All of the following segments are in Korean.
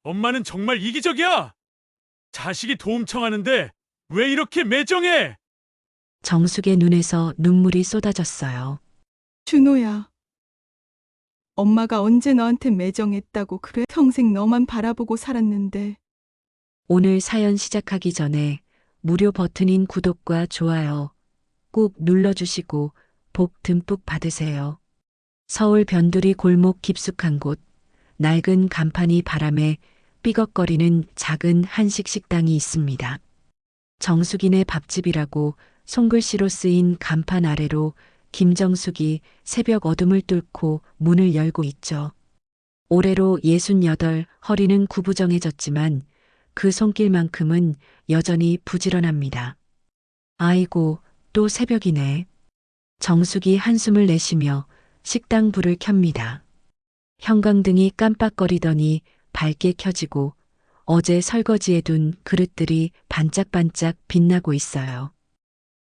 엄마는 정말 이기적이야! 자식이 도움 청하는데 왜 이렇게 매정해? 정숙의 눈에서 눈물이 쏟아졌어요. 준호야, 엄마가 언제 너한테 매정했다고 그래? 평생 너만 바라보고 살았는데. 오늘 사연 시작하기 전에 무료 버튼인 구독과 좋아요 꼭 눌러주시고 복 듬뿍 받으세요. 서울 변두리 골목 깊숙한 곳, 낡은 간판이 바람에 삐걱거리는 작은 한식 식당이 있습니다. 정숙이네 밥집이라고 손글씨로 쓰인 간판 아래로 김정숙이 새벽 어둠을 뚫고 문을 열고 있죠. 올해로 68, 허리는 구부정해졌지만 그 손길만큼은 여전히 부지런합니다. 아이고, 또 새벽이네. 정숙이 한숨을 내쉬며 식당 불을 켭니다. 형광등이 깜빡거리더니 밝게 켜지고 어제 설거지해 둔 그릇들이 반짝반짝 빛나고 있어요.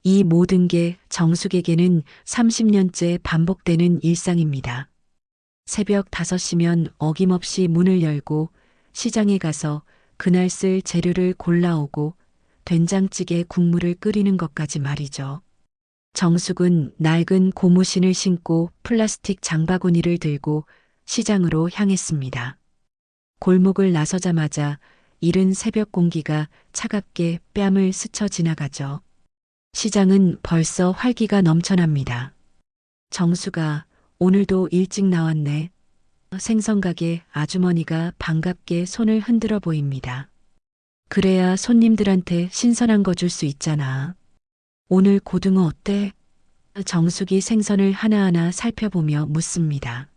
이 모든 게 정숙에게는 30년째 반복되는 일상입니다. 새벽 5시면 어김없이 문을 열고 시장에 가서 그날 쓸 재료를 골라오고 된장찌개 국물을 끓이는 것까지 말이죠. 정숙은 낡은 고무신을 신고 플라스틱 장바구니를 들고 시장으로 향했습니다. 골목을 나서자마자 이른 새벽 공기가 차갑게 뺨을 스쳐 지나가죠. 시장은 벌써 활기가 넘쳐납니다. 정수가 오늘도 일찍 나왔네. 생선가게 아주머니가 반갑게 손을 흔들어 보입니다. 그래야 손님들한테 신선한 거 줄 수 있잖아. 오늘 고등어 어때? 정숙이 생선을 하나하나 살펴보며 묻습니다.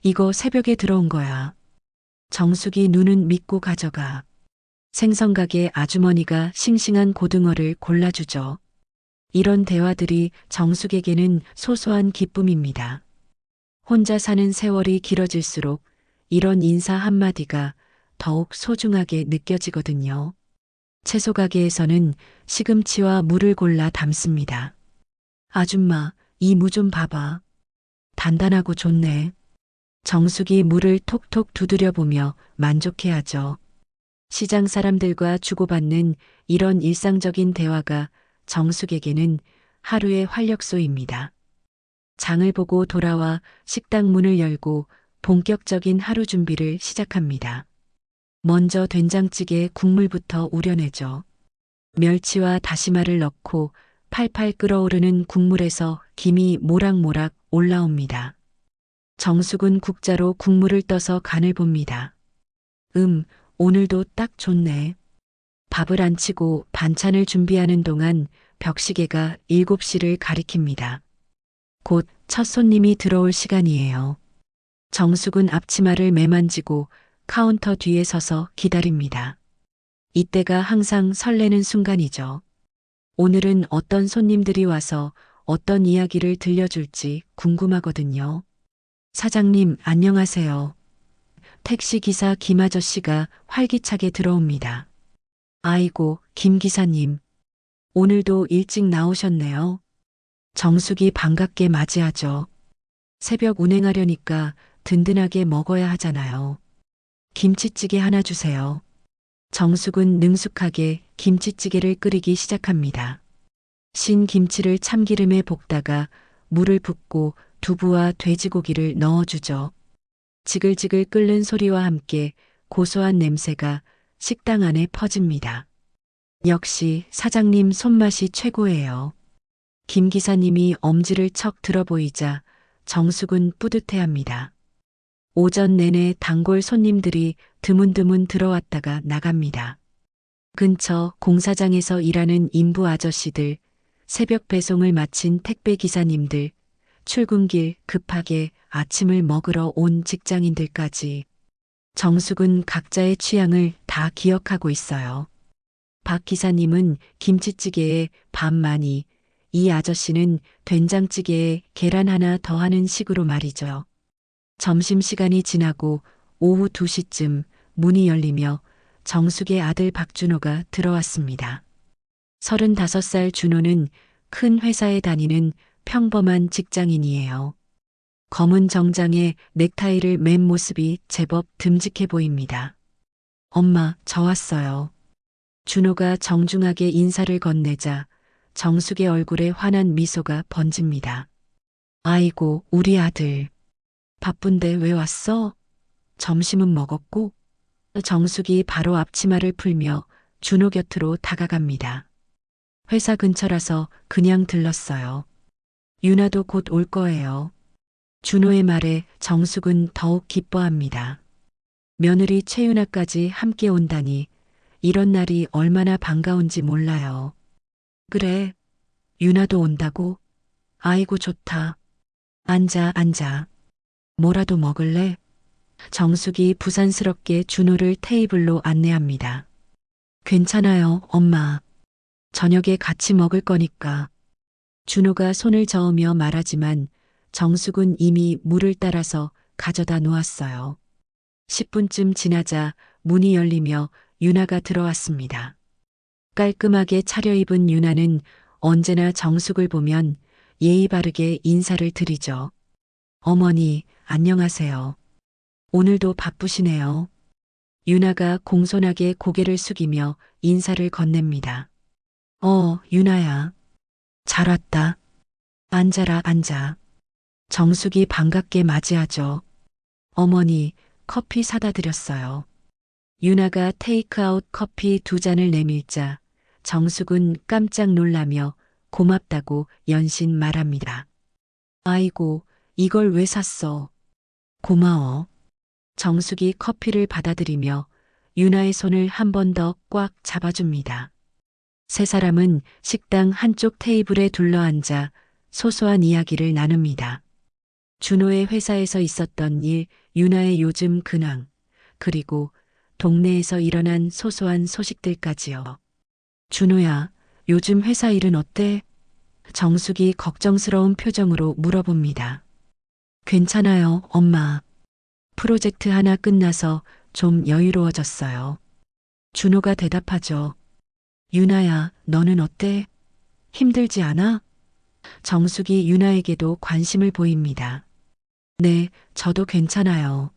이거 새벽에 들어온 거야. 정숙이 눈은 믿고 가져가. 생선가게 아주머니가 싱싱한 고등어를 골라주죠. 이런 대화들이 정숙에게는 소소한 기쁨입니다. 혼자 사는 세월이 길어질수록 이런 인사 한마디가 더욱 소중하게 느껴지거든요. 채소 가게에서는 시금치와 무를 골라 담습니다. 아줌마, 이 무 좀 봐봐. 단단하고 좋네. 정숙이 무를 톡톡 두드려 보며 만족해하죠. 시장 사람들과 주고받는 이런 일상적인 대화가 정숙에게는 하루의 활력소입니다. 장을 보고 돌아와 식당 문을 열고 본격적인 하루 준비를 시작합니다. 먼저 된장찌개 국물부터 우려내죠. 멸치와 다시마를 넣고 팔팔 끓어오르는 국물에서 김이 모락모락 올라옵니다. 정숙은 국자로 국물을 떠서 간을 봅니다. 오늘도 딱 좋네. 밥을 안 치고 반찬을 준비하는 동안 벽시계가 7시를 가리킵니다. 곧 첫 손님이 들어올 시간이에요. 정숙은 앞치마를 매만지고 카운터 뒤에 서서 기다립니다. 이때가 항상 설레는 순간이죠. 오늘은 어떤 손님들이 와서 어떤 이야기를 들려줄지 궁금하거든요. 사장님, 안녕하세요. 택시기사 김 아저씨가 활기차게 들어옵니다. 아이고, 김 기사님. 오늘도 일찍 나오셨네요. 정숙이 반갑게 맞이하죠. 새벽 운행하려니까 든든하게 먹어야 하잖아요. 김치찌개 하나 주세요. 정숙은 능숙하게 김치찌개를 끓이기 시작합니다. 신 김치를 참기름에 볶다가 물을 붓고 두부와 돼지고기를 넣어주죠. 지글지글 끓는 소리와 함께 고소한 냄새가 식당 안에 퍼집니다. 역시 사장님 손맛이 최고예요. 김 기사님이 엄지를 척 들어 보이자 정숙은 뿌듯해합니다. 오전 내내 단골 손님들이 드문드문 들어왔다가 나갑니다. 근처 공사장에서 일하는 인부 아저씨들, 새벽 배송을 마친 택배 기사님들, 출근길 급하게 아침을 먹으러 온 직장인들까지. 정숙은 각자의 취향을 다 기억하고 있어요. 박 기사님은 김치찌개에 밥 많이, 이 아저씨는 된장찌개에 계란 하나 더 하는 식으로 말이죠. 점심시간이 지나고 오후 2시쯤 문이 열리며 정숙의 아들 박준호가 들어왔습니다. 35살 준호는 큰 회사에 다니는 평범한 직장인이에요. 검은 정장에 넥타이를 맨 모습이 제법 듬직해 보입니다. 엄마, 저 왔어요. 준호가 정중하게 인사를 건네자 정숙의 얼굴에 환한 미소가 번집니다. 아이고, 우리 아들. 바쁜데 왜 왔어? 점심은 먹었고? 정숙이 바로 앞치마를 풀며 준호 곁으로 다가갑니다. 회사 근처라서 그냥 들렀어요. 유나도 곧 올 거예요. 준호의 말에 정숙은 더욱 기뻐합니다. 며느리 최유나까지 함께 온다니 이런 날이 얼마나 반가운지 몰라요. 그래, 유나도 온다고? 아이고 좋다. 앉아, 앉아. 뭐라도 먹을래? 정숙이 부산스럽게 준호를 테이블로 안내합니다. 괜찮아요, 엄마. 저녁에 같이 먹을 거니까. 준호가 손을 저으며 말하지만 정숙은 이미 물을 따라서 가져다 놓았어요. 10분쯤 지나자 문이 열리며 유나가 들어왔습니다. 깔끔하게 차려입은 유나는 언제나 정숙을 보면 예의 바르게 인사를 드리죠. 어머니, 안녕하세요. 오늘도 바쁘시네요. 유나가 공손하게 고개를 숙이며 인사를 건넵니다. 유나야. 잘 왔다. 앉아라, 앉아. 정숙이 반갑게 맞이하죠. 어머니, 커피 사다 드렸어요. 유나가 테이크아웃 커피 2잔을 내밀자 정숙은 깜짝 놀라며 고맙다고 연신 말합니다. 아이고, 이걸 왜 샀어? 고마워. 정숙이 커피를 받아들이며 유나의 손을 한 번 더 꽉 잡아줍니다. 세 사람은 식당 한쪽 테이블에 둘러앉아 소소한 이야기를 나눕니다. 준호의 회사에서 있었던 일, 유나의 요즘 근황, 그리고 동네에서 일어난 소소한 소식들까지요. 준호야, 요즘 회사 일은 어때? 정숙이 걱정스러운 표정으로 물어봅니다. 괜찮아요, 엄마. 프로젝트 하나 끝나서 좀 여유로워졌어요. 준호가 대답하죠. 유나야, 너는 어때? 힘들지 않아? 정숙이 유나에게도 관심을 보입니다. 네, 저도 괜찮아요.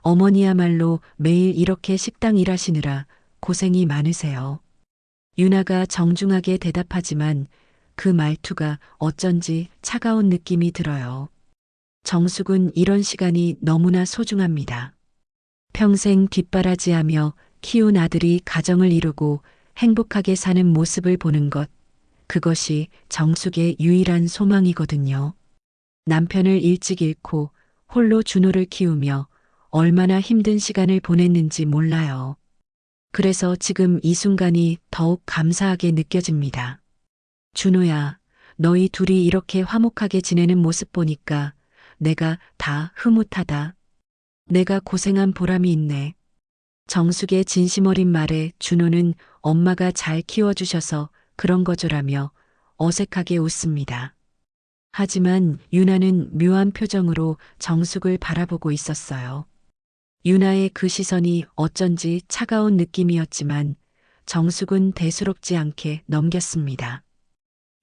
어머니야말로 매일 이렇게 식당 일하시느라 고생이 많으세요. 유나가 정중하게 대답하지만 그 말투가 어쩐지 차가운 느낌이 들어요. 정숙은 이런 시간이 너무나 소중합니다. 평생 뒷바라지하며 키운 아들이 가정을 이루고 행복하게 사는 모습을 보는 것, 그것이 정숙의 유일한 소망이거든요. 남편을 일찍 잃고 홀로 준호를 키우며 얼마나 힘든 시간을 보냈는지 몰라요. 그래서 지금 이 순간이 더욱 감사하게 느껴집니다. 준호야, 너희 둘이 이렇게 화목하게 지내는 모습 보니까 내가 다 흐뭇하다. 내가 고생한 보람이 있네. 정숙의 진심 어린 말에 준호는 엄마가 잘 키워주셔서 그런 거죠라며 어색하게 웃습니다. 하지만 유나는 묘한 표정으로 정숙을 바라보고 있었어요. 유나의 그 시선이 어쩐지 차가운 느낌이었지만 정숙은 대수롭지 않게 넘겼습니다.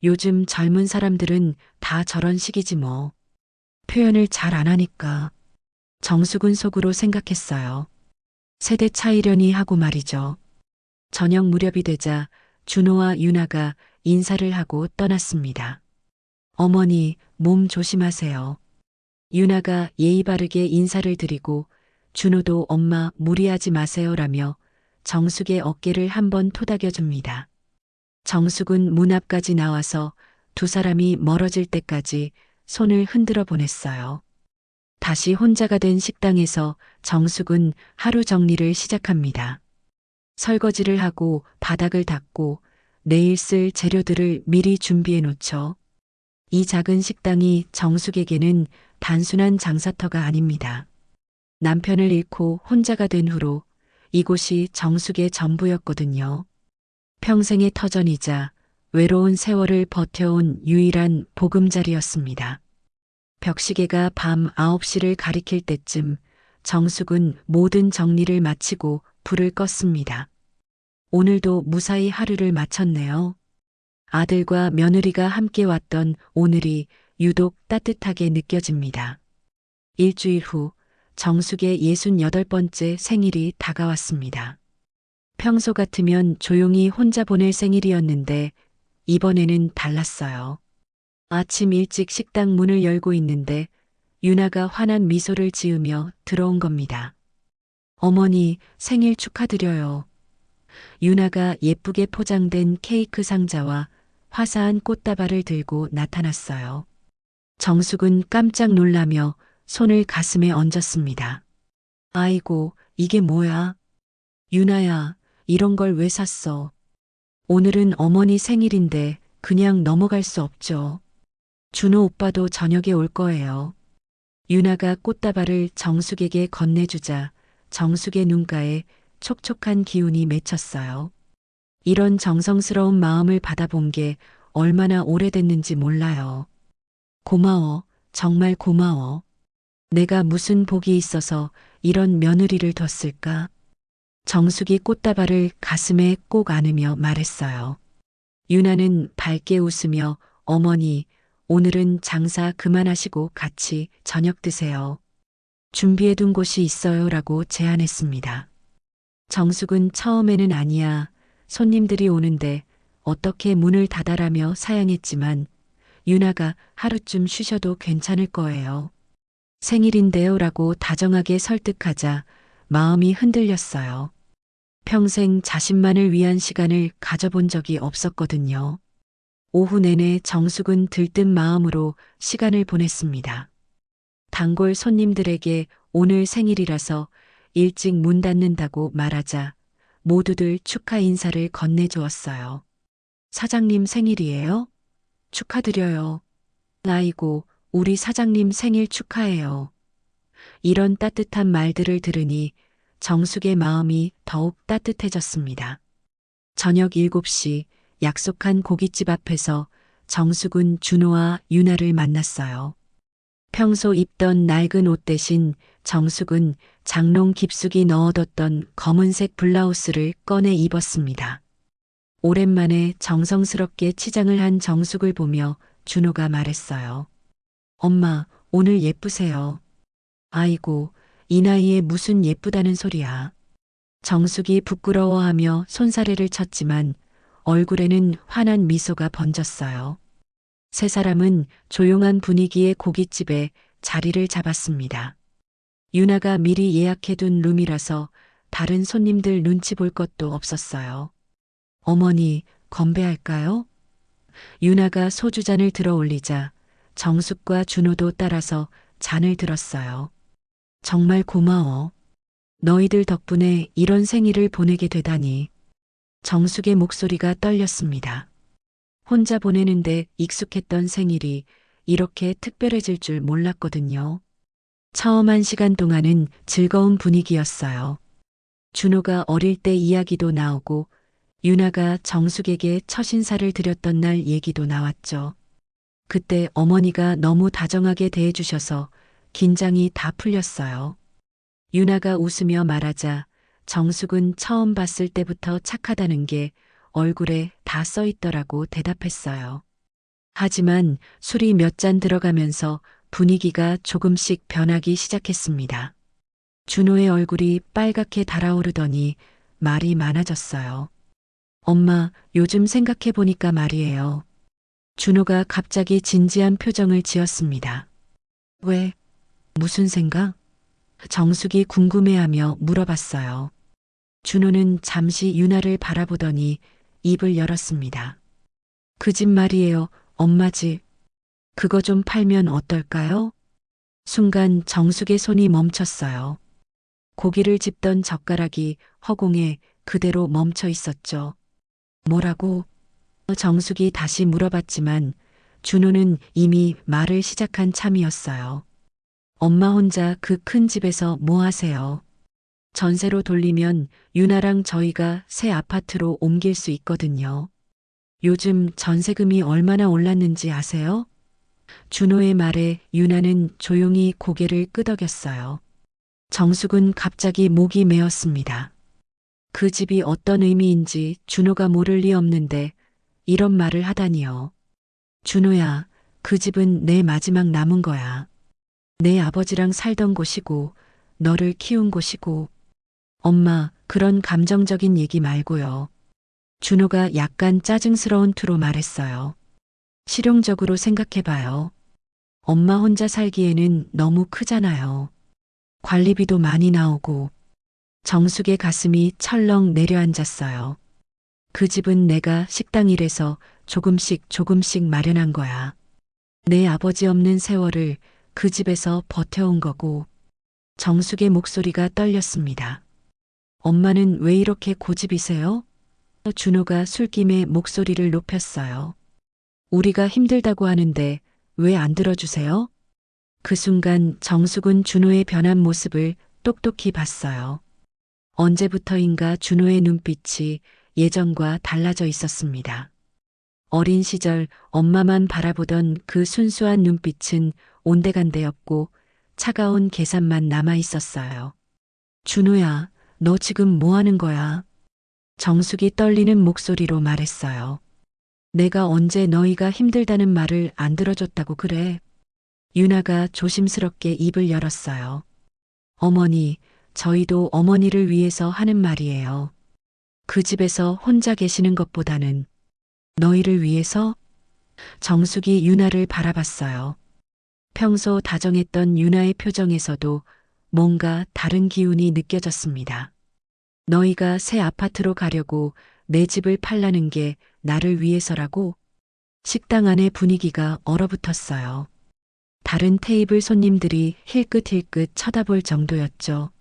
요즘 젊은 사람들은 다 저런 식이지 뭐. 표현을 잘 안 하니까. 정숙은 속으로 생각했어요. 세대 차이려니 하고 말이죠. 저녁 무렵이 되자 준호와 유나가 인사를 하고 떠났습니다. 어머니, 몸 조심하세요. 유나가 예의 바르게 인사를 드리고 준호도 엄마 무리하지 마세요라며 정숙의 어깨를 한번 토닥여줍니다. 정숙은 문 앞까지 나와서 두 사람이 멀어질 때까지 손을 흔들어 보냈어요. 다시 혼자가 된 식당에서 정숙은 하루 정리를 시작합니다. 설거지를 하고 바닥을 닦고 내일 쓸 재료들을 미리 준비해 놓죠. 이 작은 식당이 정숙에게는 단순한 장사터가 아닙니다. 남편을 잃고 혼자가 된 후로 이곳이 정숙의 전부였거든요. 평생의 터전이자 외로운 세월을 버텨온 유일한 보금자리였습니다. 벽시계가 밤 9시를 가리킬 때쯤 정숙은 모든 정리를 마치고 불을 껐습니다. 오늘도 무사히 하루를 마쳤네요. 아들과 며느리가 함께 왔던 오늘이 유독 따뜻하게 느껴집니다. 일주일 후 정숙의 68번째 생일이 다가왔습니다. 평소 같으면 조용히 혼자 보낼 생일이었는데 이번에는 달랐어요. 아침 일찍 식당 문을 열고 있는데 유나가 환한 미소를 지으며 들어온 겁니다. 어머니, 생일 축하드려요. 유나가 예쁘게 포장된 케이크 상자와 화사한 꽃다발을 들고 나타났어요. 정숙은 깜짝 놀라며 손을 가슴에 얹었습니다. 아이고, 이게 뭐야? 유나야, 이런 걸 왜 샀어? 오늘은 어머니 생일인데 그냥 넘어갈 수 없죠. 준호 오빠도 저녁에 올 거예요. 유나가 꽃다발을 정숙에게 건네주자 정숙의 눈가에 촉촉한 기운이 맺혔어요. 이런 정성스러운 마음을 받아본 게 얼마나 오래됐는지 몰라요. 고마워, 정말 고마워. 내가 무슨 복이 있어서 이런 며느리를 뒀을까? 정숙이 꽃다발을 가슴에 꼭 안으며 말했어요. 유나는 밝게 웃으며 어머니, 오늘은 장사 그만하시고 같이 저녁 드세요. 준비해둔 곳이 있어요 라고 제안했습니다. 정숙은 처음에는 아니야. 손님들이 오는데 어떻게 문을 닫아라며 사양했지만 유나가 하루쯤 쉬셔도 괜찮을 거예요. 생일인데요 라고 다정하게 설득하자 마음이 흔들렸어요. 평생 자신만을 위한 시간을 가져본 적이 없었거든요. 오후 내내 정숙은 들뜬 마음으로 시간을 보냈습니다. 단골 손님들에게 오늘 생일이라서 일찍 문 닫는다고 말하자 모두들 축하 인사를 건네주었어요. 사장님 생일이에요? 축하드려요. 아이고, 우리 사장님 생일 축하해요. 이런 따뜻한 말들을 들으니 정숙의 마음이 더욱 따뜻해졌습니다. 저녁 7시 약속한 고깃집 앞에서 정숙은 준호와 유나를 만났어요. 평소 입던 낡은 옷 대신 정숙은 장롱 깊숙이 넣어뒀던 검은색 블라우스를 꺼내 입었습니다. 오랜만에 정성스럽게 치장을 한 정숙을 보며 준호가 말했어요. 엄마, 오늘 예쁘세요. 아이고, 이 나이에 무슨 예쁘다는 소리야. 정숙이 부끄러워하며 손사래를 쳤지만 얼굴에는 환한 미소가 번졌어요. 세 사람은 조용한 분위기의 고깃집에 자리를 잡았습니다. 유나가 미리 예약해둔 룸이라서 다른 손님들 눈치 볼 것도 없었어요. 어머니, 건배할까요? 유나가 소주잔을 들어 올리자 정숙과 준호도 따라서 잔을 들었어요. 정말 고마워. 너희들 덕분에 이런 생일을 보내게 되다니. 정숙의 목소리가 떨렸습니다. 혼자 보내는데 익숙했던 생일이 이렇게 특별해질 줄 몰랐거든요. 처음 한 시간 동안은 즐거운 분위기였어요. 준호가 어릴 때 이야기도 나오고 유나가 정숙에게 첫 인사를 드렸던 날 얘기도 나왔죠. 그때 어머니가 너무 다정하게 대해주셔서 긴장이 다 풀렸어요. 유나가 웃으며 말하자 정숙은 처음 봤을 때부터 착하다는 게 얼굴에 다 써 있더라고 대답했어요. 하지만 술이 몇 잔 들어가면서 분위기가 조금씩 변하기 시작했습니다. 준호의 얼굴이 빨갛게 달아오르더니 말이 많아졌어요. 엄마, 요즘 생각해보니까 말이에요. 준호가 갑자기 진지한 표정을 지었습니다. 왜? 무슨 생각? 정숙이 궁금해하며 물어봤어요. 준호는 잠시 유나를 바라보더니 입을 열었습니다. 그 집 말이에요, 엄마 집. 그거 좀 팔면 어떨까요? 순간 정숙의 손이 멈췄어요. 고기를 집던 젓가락이 허공에 그대로 멈춰 있었죠. 뭐라고? 정숙이 다시 물어봤지만 준호는 이미 말을 시작한 참이었어요. 엄마 혼자 그 큰 집에서 뭐 하세요? 전세로 돌리면 유나랑 저희가 새 아파트로 옮길 수 있거든요. 요즘 전세금이 얼마나 올랐는지 아세요? 준호의 말에 유나는 조용히 고개를 끄덕였어요. 정숙은 갑자기 목이 메었습니다. 그 집이 어떤 의미인지 준호가 모를 리 없는데 이런 말을 하다니요. 준호야, 그 집은 내 마지막 남은 거야. 내 아버지랑 살던 곳이고 너를 키운 곳이고 엄마, 그런 감정적인 얘기 말고요. 준호가 약간 짜증스러운 투로 말했어요. 실용적으로 생각해봐요. 엄마 혼자 살기에는 너무 크잖아요. 관리비도 많이 나오고. 정숙의 가슴이 철렁 내려앉았어요. 그 집은 내가 식당 일해서 조금씩 마련한 거야. 내 아버지 없는 세월을 그 집에서 버텨온 거고. 정숙의 목소리가 떨렸습니다. 엄마는 왜 이렇게 고집이세요? 준호가 술김에 목소리를 높였어요. 우리가 힘들다고 하는데 왜 안 들어주세요? 그 순간 정숙은 준호의 변한 모습을 똑똑히 봤어요. 언제부터인가 준호의 눈빛이 예전과 달라져 있었습니다. 어린 시절 엄마만 바라보던 그 순수한 눈빛은 온데간데없고 차가운 계산만 남아 있었어요. 준호야, 너 지금 뭐 하는 거야? 정숙이 떨리는 목소리로 말했어요. 내가 언제 너희가 힘들다는 말을 안 들어줬다고 그래? 유나가 조심스럽게 입을 열었어요. 어머니, 저희도 어머니를 위해서 하는 말이에요. 그 집에서 혼자 계시는 것보다는 너희를 위해서? 정숙이 유나를 바라봤어요. 평소 다정했던 유나의 표정에서도 뭔가 다른 기운이 느껴졌습니다. 너희가 새 아파트로 가려고 내 집을 팔라는 게 나를 위해서라고? 식당 안의 분위기가 얼어붙었어요. 다른 테이블 손님들이 힐끗힐끗 쳐다볼 정도였죠.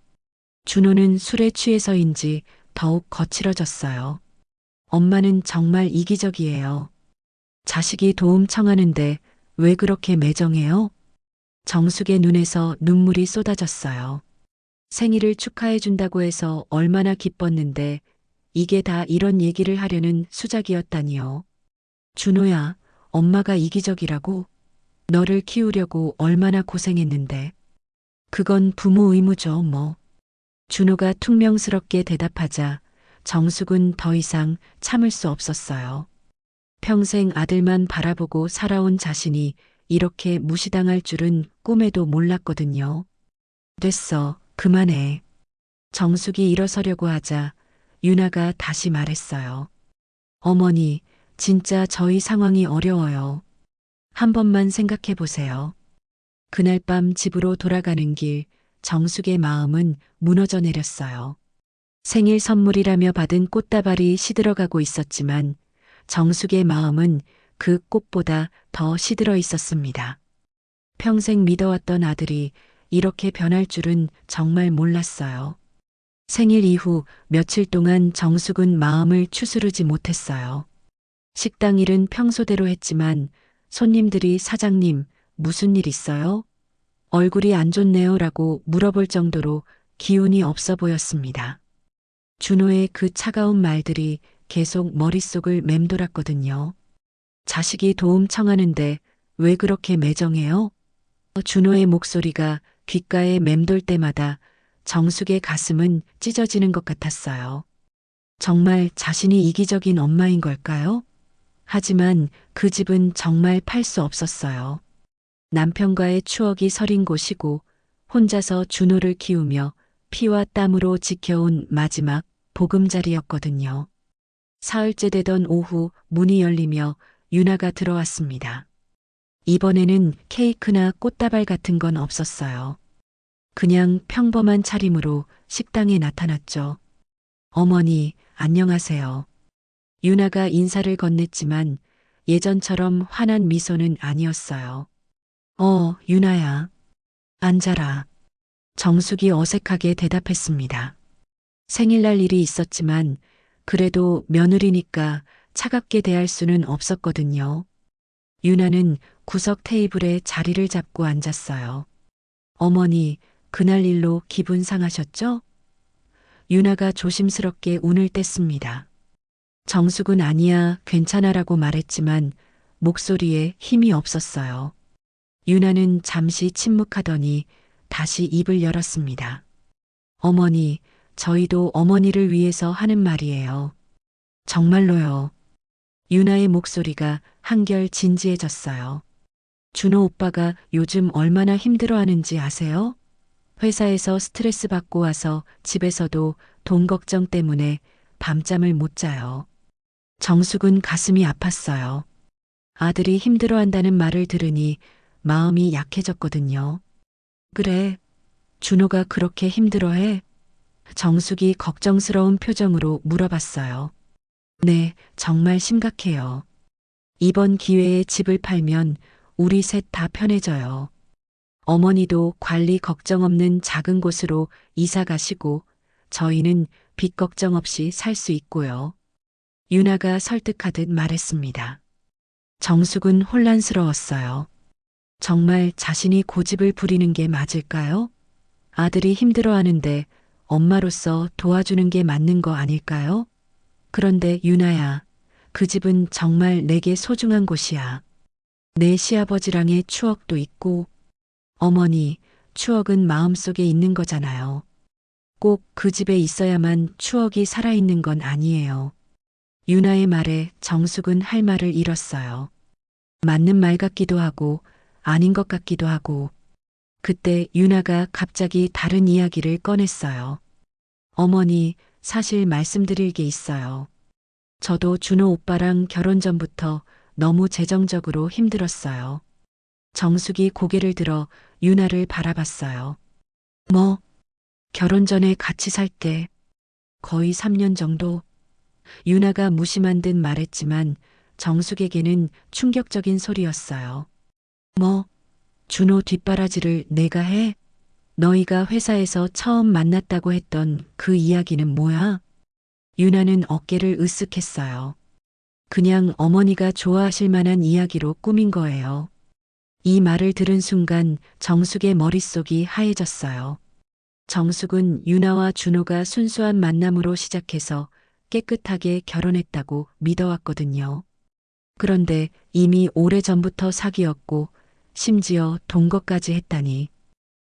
준호는 술에 취해서인지 더욱 거칠어졌어요. 엄마는 정말 이기적이에요. 자식이 도움 청하는데 왜 그렇게 매정해요? 정숙의 눈에서 눈물이 쏟아졌어요. 생일을 축하해준다고 해서 얼마나 기뻤는데 이게 다 이런 얘기를 하려는 수작이었다니요. 준호야, 엄마가 이기적이라고? 너를 키우려고 얼마나 고생했는데. 그건 부모 의무죠, 뭐. 준호가 퉁명스럽게 대답하자 정숙은 더 이상 참을 수 없었어요. 평생 아들만 바라보고 살아온 자신이 이렇게 무시당할 줄은 꿈에도 몰랐거든요. 됐어, 그만해. 정숙이 일어서려고 하자 유나가 다시 말했어요. 어머니, 진짜 저희 상황이 어려워요. 한 번만 생각해 보세요. 그날 밤 집으로 돌아가는 길, 정숙의 마음은 무너져 내렸어요. 생일 선물이라며 받은 꽃다발이 시들어가고 있었지만 정숙의 마음은 그 꽃보다 더 시들어 있었습니다. 평생 믿어왔던 아들이 이렇게 변할 줄은 정말 몰랐어요. 생일 이후 며칠 동안 정숙은 마음을 추스르지 못했어요. 식당 일은 평소대로 했지만 손님들이 사장님, 무슨 일 있어요? 얼굴이 안 좋네요 라고 물어볼 정도로 기운이 없어 보였습니다. 준호의 그 차가운 말들이 계속 머릿속을 맴돌았거든요. 자식이 도움 청하는데 왜 그렇게 매정해요? 준호의 목소리가 귓가에 맴돌 때마다 정숙의 가슴은 찢어지는 것 같았어요. 정말 자신이 이기적인 엄마인 걸까요? 하지만 그 집은 정말 팔 수 없었어요. 남편과의 추억이 서린 곳이고 혼자서 준호를 키우며 피와 땀으로 지켜온 마지막 보금자리였거든요. 사흘째 되던 오후 문이 열리며 유나가 들어왔습니다. 이번에는 케이크나 꽃다발 같은 건 없었어요. 그냥 평범한 차림으로 식당에 나타났죠. 어머니, 안녕하세요. 유나가 인사를 건넸지만 예전처럼 환한 미소는 아니었어요. 유나야. 앉아라. 정숙이 어색하게 대답했습니다. 생일날 일이 있었지만 그래도 며느리니까 차갑게 대할 수는 없었거든요. 유나는 구석 테이블에 자리를 잡고 앉았어요. 어머니, 그날 일로 기분 상하셨죠? 유나가 조심스럽게 운을 뗐습니다. 정숙은 아니야, 괜찮아라고 말했지만 목소리에 힘이 없었어요. 유나는 잠시 침묵하더니 다시 입을 열었습니다. 어머니, 저희도 어머니를 위해서 하는 말이에요. 정말로요. 유나의 목소리가 한결 진지해졌어요. 준호 오빠가 요즘 얼마나 힘들어하는지 아세요? 회사에서 스트레스 받고 와서 집에서도 돈 걱정 때문에 밤잠을 못 자요. 정숙은 가슴이 아팠어요. 아들이 힘들어한다는 말을 들으니 마음이 약해졌거든요. 그래, 준호가 그렇게 힘들어해? 정숙이 걱정스러운 표정으로 물어봤어요. 네, 정말 심각해요. 이번 기회에 집을 팔면 우리 셋 다 편해져요. 어머니도 관리 걱정 없는 작은 곳으로 이사 가시고 저희는 빚 걱정 없이 살 수 있고요. 유나가 설득하듯 말했습니다. 정숙은 혼란스러웠어요. 정말 자신이 고집을 부리는 게 맞을까요? 아들이 힘들어하는데 엄마로서 도와주는 게 맞는 거 아닐까요? 그런데 유나야, 그 집은 정말 내게 소중한 곳이야. 내 시아버지랑의 추억도 있고, 어머니, 추억은 마음속에 있는 거잖아요. 꼭 그 집에 있어야만 추억이 살아있는 건 아니에요. 유나의 말에 정숙은 할 말을 잃었어요. 맞는 말 같기도 하고, 아닌 것 같기도 하고, 그때 유나가 갑자기 다른 이야기를 꺼냈어요. 어머니, 사실 말씀드릴 게 있어요. 저도 준호 오빠랑 결혼 전부터 너무 재정적으로 힘들었어요. 정숙이 고개를 들어 유나를 바라봤어요. 뭐, 결혼 전에 같이 살 때 거의 3년 정도? 유나가 무심한 듯 말했지만 정숙에게는 충격적인 소리였어요. 뭐, 준호 뒷바라지를 내가 해? 너희가 회사에서 처음 만났다고 했던 그 이야기는 뭐야? 유나는 어깨를 으쓱했어요. 그냥 어머니가 좋아하실 만한 이야기로 꾸민 거예요. 이 말을 들은 순간 정숙의 머릿속이 하얘졌어요. 정숙은 유나와 준호가 순수한 만남으로 시작해서 깨끗하게 결혼했다고 믿어왔거든요. 그런데 이미 오래전부터 사귀었고 심지어 동거까지 했다니.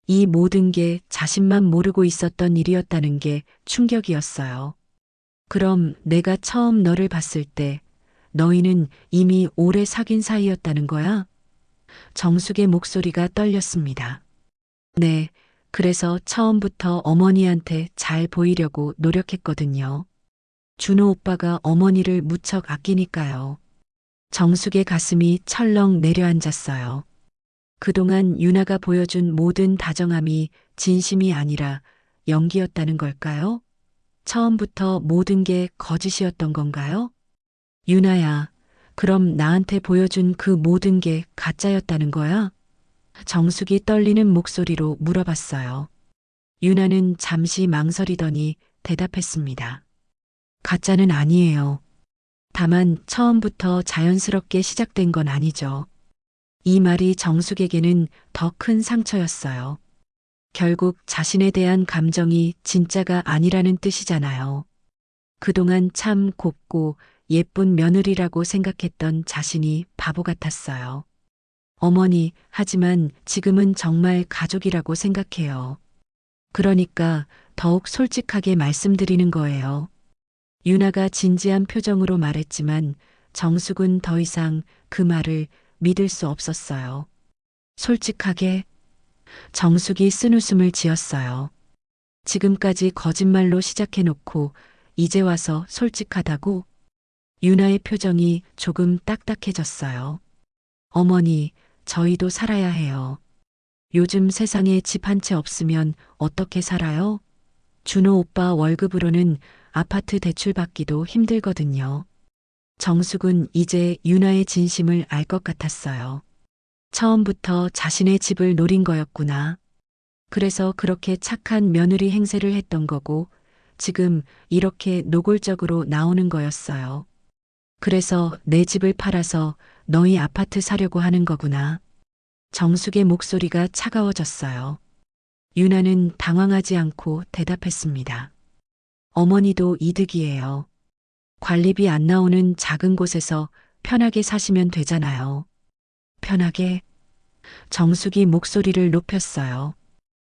이 모든 게 자신만 모르고 있었던 일이었다는 게 충격이었어요. 그럼 내가 처음 너를 봤을 때 너희는 이미 오래 사귄 사이였다는 거야? 정숙의 목소리가 떨렸습니다. 네, 그래서 처음부터 어머니한테 잘 보이려고 노력했거든요. 준호 오빠가 어머니를 무척 아끼니까요. 정숙의 가슴이 철렁 내려앉았어요. 그동안 유나가 보여준 모든 다정함이 진심이 아니라 연기였다는 걸까요? 처음부터 모든 게 거짓이었던 건가요? 유나야, 그럼 나한테 보여준 그 모든 게 가짜였다는 거야? 정숙이 떨리는 목소리로 물어봤어요. 유나는 잠시 망설이더니 대답했습니다. 가짜는 아니에요. 다만 처음부터 자연스럽게 시작된 건 아니죠. 이 말이 정숙에게는 더 큰 상처였어요. 결국 자신에 대한 감정이 진짜가 아니라는 뜻이잖아요. 그동안 참 곱고 예쁜 며느리라고 생각했던 자신이 바보 같았어요. 어머니, 하지만 지금은 정말 가족이라고 생각해요. 그러니까 더욱 솔직하게 말씀드리는 거예요. 유나가 진지한 표정으로 말했지만 정숙은 더 이상 그 말을 믿을 수 없었어요. 솔직하게? 정숙이 쓴웃음을 지었어요. 지금까지 거짓말로 시작해놓고 이제 와서 솔직하다고? 유나의 표정이 조금 딱딱해졌어요. 어머니, 저희도 살아야 해요. 요즘 세상에 집 한 채 없으면 어떻게 살아요? 준호 오빠 월급으로는 아파트 대출 받기도 힘들거든요. 정숙은 이제 유나의 진심을 알 것 같았어요. 처음부터 자신의 집을 노린 거였구나. 그래서 그렇게 착한 며느리 행세를 했던 거고 지금 이렇게 노골적으로 나오는 거였어요. 그래서 내 집을 팔아서 너희 아파트 사려고 하는 거구나. 정숙의 목소리가 차가워졌어요. 유나는 당황하지 않고 대답했습니다. 어머니도 이득이에요. 관리비 안 나오는 작은 곳에서 편하게 사시면 되잖아요. 편하게? 정숙이 목소리를 높였어요.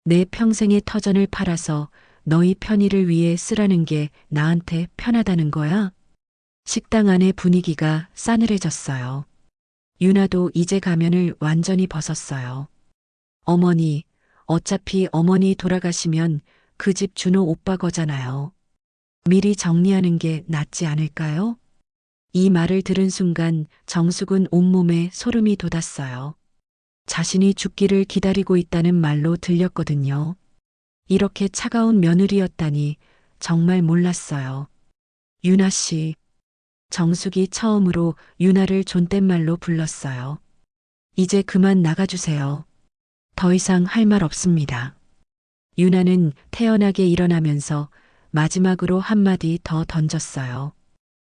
내 평생의 터전을 팔아서 너희 편의를 위해 쓰라는 게 나한테 편하다는 거야? 식당 안의 분위기가 싸늘해졌어요. 유나도 이제 가면을 완전히 벗었어요. 어머니, 어차피 어머니 돌아가시면 그 집 준호 오빠 거잖아요. 미리 정리하는 게 낫지 않을까요? 이 말을 들은 순간 정숙은 온몸에 소름이 돋았어요. 자신이 죽기를 기다리고 있다는 말로 들렸거든요. 이렇게 차가운 며느리였다니 정말 몰랐어요. 유나 씨. 정숙이 처음으로 유나를 존댓말로 불렀어요. 이제 그만 나가주세요. 더 이상 할 말 없습니다. 유나는 태연하게 일어나면서 마지막으로 한마디 더 던졌어요.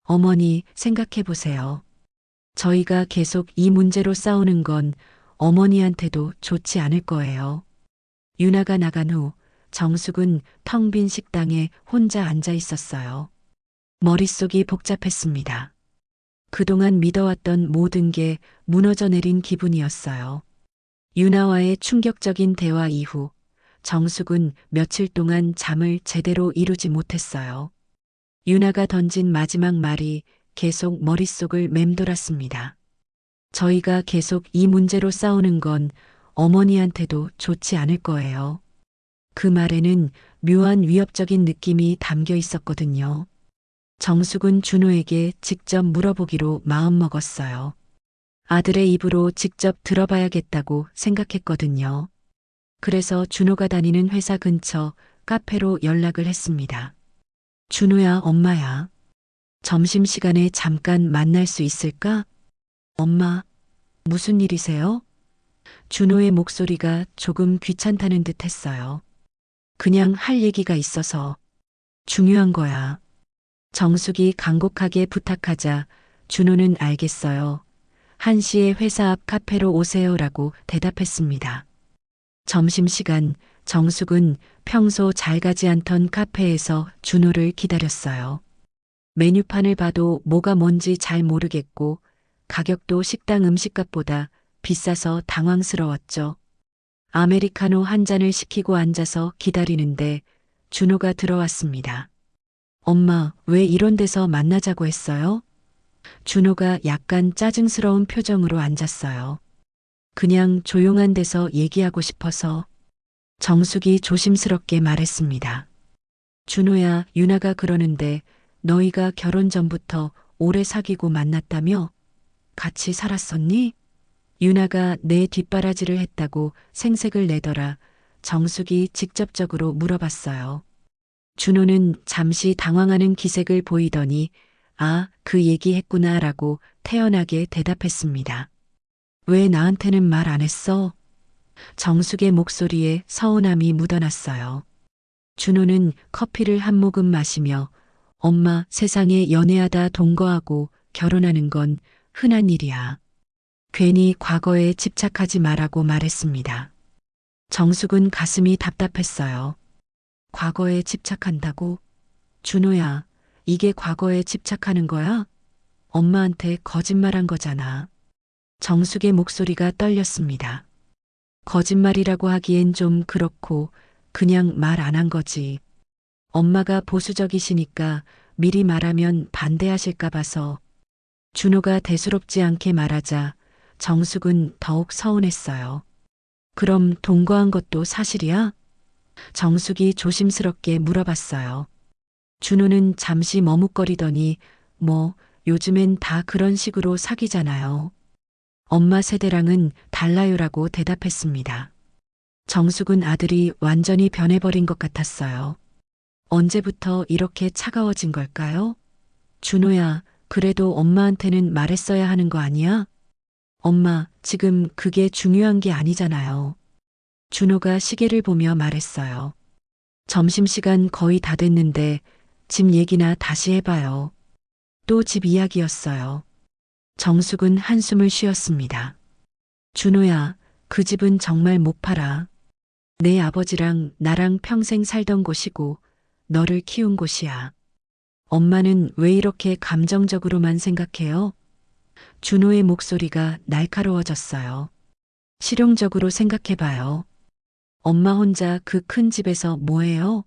어머니, 생각해 보세요. 저희가 계속 이 문제로 싸우는 건 어머니한테도 좋지 않을 거예요. 유나가 나간 후 정숙은 텅 빈 식당에 혼자 앉아 있었어요. 머릿속이 복잡했습니다. 그동안 믿어왔던 모든 게 무너져 내린 기분이었어요. 유나와의 충격적인 대화 이후 정숙은 며칠 동안 잠을 제대로 이루지 못했어요. 유나가 던진 마지막 말이 계속 머릿속을 맴돌았습니다. 저희가 계속 이 문제로 싸우는 건 어머니한테도 좋지 않을 거예요. 그 말에는 묘한 위협적인 느낌이 담겨 있었거든요. 정숙은 준호에게 직접 물어보기로 마음먹었어요. 아들의 입으로 직접 들어봐야겠다고 생각했거든요. 그래서 준호가 다니는 회사 근처 카페로 연락을 했습니다. 준호야, 엄마야. 점심시간에 잠깐 만날 수 있을까? 엄마, 무슨 일이세요? 준호의 목소리가 조금 귀찮다는 듯 했어요. 그냥 할 얘기가 있어서. 중요한 거야. 정숙이 간곡하게 부탁하자 준호는 알겠어요. 1시에 회사 앞 카페로 오세요라고 대답했습니다. 점심시간 정숙은 평소 잘 가지 않던 카페에서 준호를 기다렸어요. 메뉴판을 봐도 뭐가 뭔지 잘 모르겠고 가격도 식당 음식값보다 비싸서 당황스러웠죠. 아메리카노 한 잔을 시키고 앉아서 기다리는데 준호가 들어왔습니다. 엄마, 왜 이런 데서 만나자고 했어요? 준호가 약간 짜증스러운 표정으로 앉았어요. 그냥 조용한 데서 얘기하고 싶어서. 정숙이 조심스럽게 말했습니다. 준호야, 유나가 그러는데 너희가 결혼 전부터 오래 사귀고 만났다며? 같이 살았었니? 유나가 내 뒷바라지를 했다고 생색을 내더라. 정숙이 직접적으로 물어봤어요. 준호는 잠시 당황하는 기색을 보이더니 아, 그 얘기했구나라고 태연하게 대답했습니다. 왜 나한테는 말 안 했어? 정숙의 목소리에 서운함이 묻어났어요. 준호는 커피를 한 모금 마시며 엄마, 세상에 연애하다 동거하고 결혼하는 건 흔한 일이야. 괜히 과거에 집착하지 말라고 말했습니다. 정숙은 가슴이 답답했어요. 과거에 집착한다고? 준호야, 이게 과거에 집착하는 거야? 엄마한테 거짓말한 거잖아. 정숙의 목소리가 떨렸습니다. 거짓말이라고 하기엔 좀 그렇고 그냥 말 안 한 거지. 엄마가 보수적이시니까 미리 말하면 반대하실까 봐서. 준호가 대수롭지 않게 말하자 정숙은 더욱 서운했어요. 그럼 동거한 것도 사실이야? 정숙이 조심스럽게 물어봤어요. 준호는 잠시 머뭇거리더니 뭐 요즘엔 다 그런 식으로 사귀잖아요. 엄마 세대랑은 달라요라고 대답했습니다. 정숙은 아들이 완전히 변해버린 것 같았어요. 언제부터 이렇게 차가워진 걸까요? 준호야, 그래도 엄마한테는 말했어야 하는 거 아니야? 엄마, 지금 그게 중요한 게 아니잖아요. 준호가 시계를 보며 말했어요. 점심시간 거의 다 됐는데 집 얘기나 다시 해봐요. 또 집 이야기였어요. 정숙은 한숨을 쉬었습니다. 준호야, 그 집은 정말 못 팔아. 내 아버지랑 나랑 평생 살던 곳이고 너를 키운 곳이야. 엄마는 왜 이렇게 감정적으로만 생각해요? 준호의 목소리가 날카로워졌어요. 실용적으로 생각해봐요. 엄마 혼자 그 큰 집에서 뭐해요?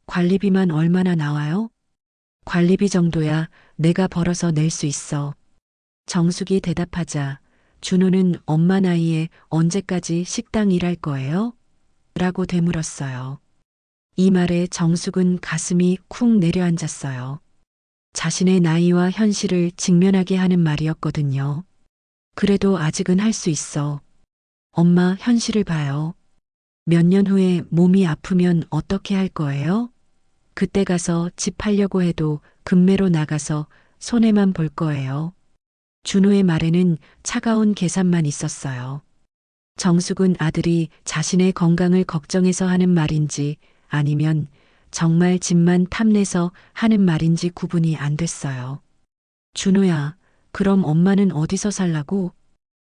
관리비만 얼마나 나와요? 관리비 정도야 내가 벌어서 낼 수 있어. 정숙이 대답하자 준호는 엄마 나이에 언제까지 식당 일할 거예요? 라고 되물었어요. 이 말에 정숙은 가슴이 쿵 내려앉았어요. 자신의 나이와 현실을 직면하게 하는 말이었거든요. 그래도 아직은 할 수 있어. 엄마, 현실을 봐요. 몇 년 후에 몸이 아프면 어떻게 할 거예요? 그때 가서 집 팔려고 해도 금매로 나가서 손해만 볼 거예요. 준호의 말에는 차가운 계산만 있었어요. 정숙은 아들이 자신의 건강을 걱정해서 하는 말인지 아니면 정말 집만 탐내서 하는 말인지 구분이 안 됐어요. 준호야, 그럼 엄마는 어디서 살라고?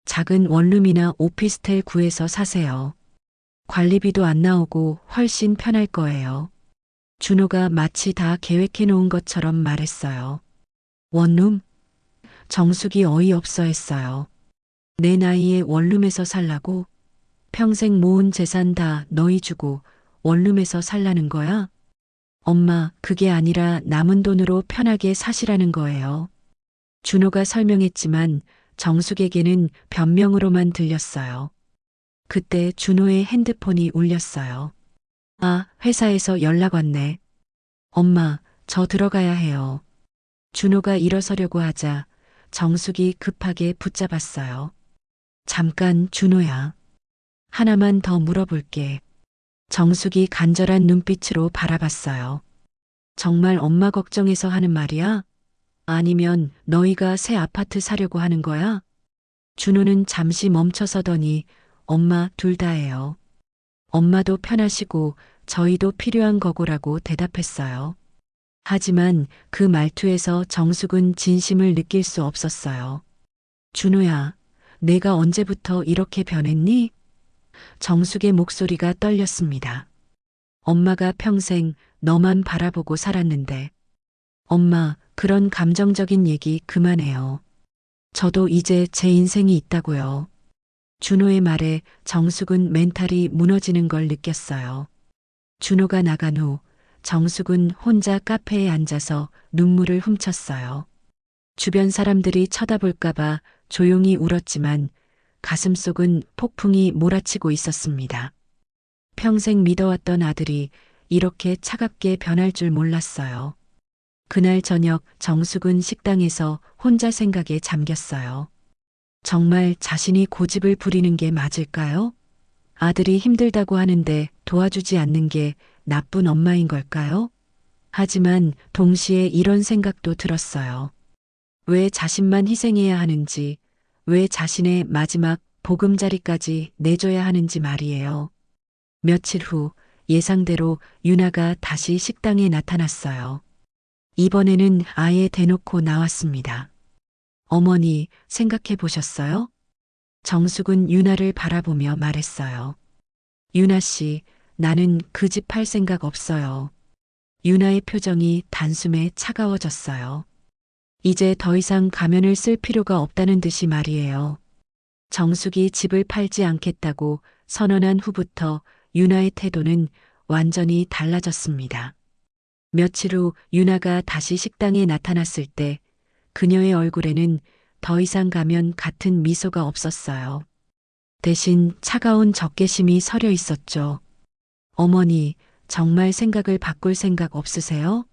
작은 원룸이나 오피스텔 구해서 사세요. 관리비도 안 나오고 훨씬 편할 거예요. 준호가 마치 다 계획해 놓은 것처럼 말했어요. 원룸? 정숙이 어이없어 했어요. 내 나이에 원룸에서 살라고? 평생 모은 재산 다 너희 주고 원룸에서 살라는 거야? 엄마, 그게 아니라 남은 돈으로 편하게 사시라는 거예요. 준호가 설명했지만 정숙에게는 변명으로만 들렸어요. 그때 준호의 핸드폰이 울렸어요. 아, 회사에서 연락 왔네. 엄마, 저 들어가야 해요. 준호가 일어서려고 하자 정숙이 급하게 붙잡았어요. 잠깐, 준호야. 하나만 더 물어볼게. 정숙이 간절한 눈빛으로 바라봤어요. 정말 엄마 걱정해서 하는 말이야? 아니면 너희가 새 아파트 사려고 하는 거야? 준호는 잠시 멈춰서더니 엄마, 둘 다예요. 엄마도 편하시고 저희도 필요한 거고라고 대답했어요. 하지만 그 말투에서 정숙은 진심을 느낄 수 없었어요. 준호야, 내가 언제부터 이렇게 변했니? 정숙의 목소리가 떨렸습니다. 엄마가 평생 너만 바라보고 살았는데. 엄마, 그런 감정적인 얘기 그만해요. 저도 이제 제 인생이 있다고요. 준호의 말에 정숙은 멘탈이 무너지는 걸 느꼈어요. 준호가 나간 후 정숙은 혼자 카페에 앉아서 눈물을 훔쳤어요. 주변 사람들이 쳐다볼까봐 조용히 울었지만 가슴속은 폭풍이 몰아치고 있었습니다. 평생 믿어왔던 아들이 이렇게 차갑게 변할 줄 몰랐어요. 그날 저녁 정숙은 식당에서 혼자 생각에 잠겼어요. 정말 자신이 고집을 부리는 게 맞을까요? 아들이 힘들다고 하는데 도와주지 않는 게 나쁜 엄마인 걸까요? 하지만 동시에 이런 생각도 들었어요. 왜 자신만 희생해야 하는지, 왜 자신의 마지막 보금자리까지 내줘야 하는지 말이에요. 며칠 후 예상대로 유나가 다시 식당에 나타났어요. 이번에는 아예 대놓고 나왔습니다. 어머니, 생각해 보셨어요? 정숙은 유나를 바라보며 말했어요. 유나 씨, 나는 그 집 팔 생각 없어요. 유나의 표정이 단숨에 차가워졌어요. 이제 더 이상 가면을 쓸 필요가 없다는 듯이 말이에요. 정숙이 집을 팔지 않겠다고 선언한 후부터 유나의 태도는 완전히 달라졌습니다. 며칠 후 유나가 다시 식당에 나타났을 때 그녀의 얼굴에는 더 이상 가면 같은 미소가 없었어요. 대신 차가운 적개심이 서려 있었죠. 어머니, 정말 생각을 바꿀 생각 없으세요?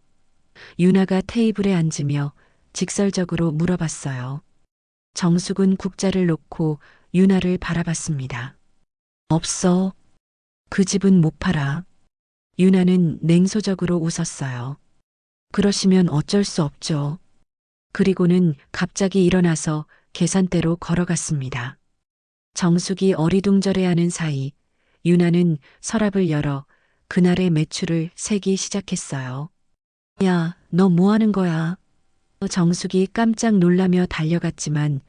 유나가 테이블에 앉으며 직설적으로 물어봤어요. 정숙은 국자를 놓고 유나를 바라봤습니다. 없어. 그 집은 못 팔아. 유나는 냉소적으로 웃었어요. 그러시면 어쩔 수 없죠. 그리고는 갑자기 일어나서 계산대로 걸어갔습니다. 정숙이 어리둥절해하는 사이 유나는 서랍을 열어 그날의 매출을 세기 시작했어요. 야, 너 뭐 하는 거야? 정숙이 깜짝 놀라며 달려갔지만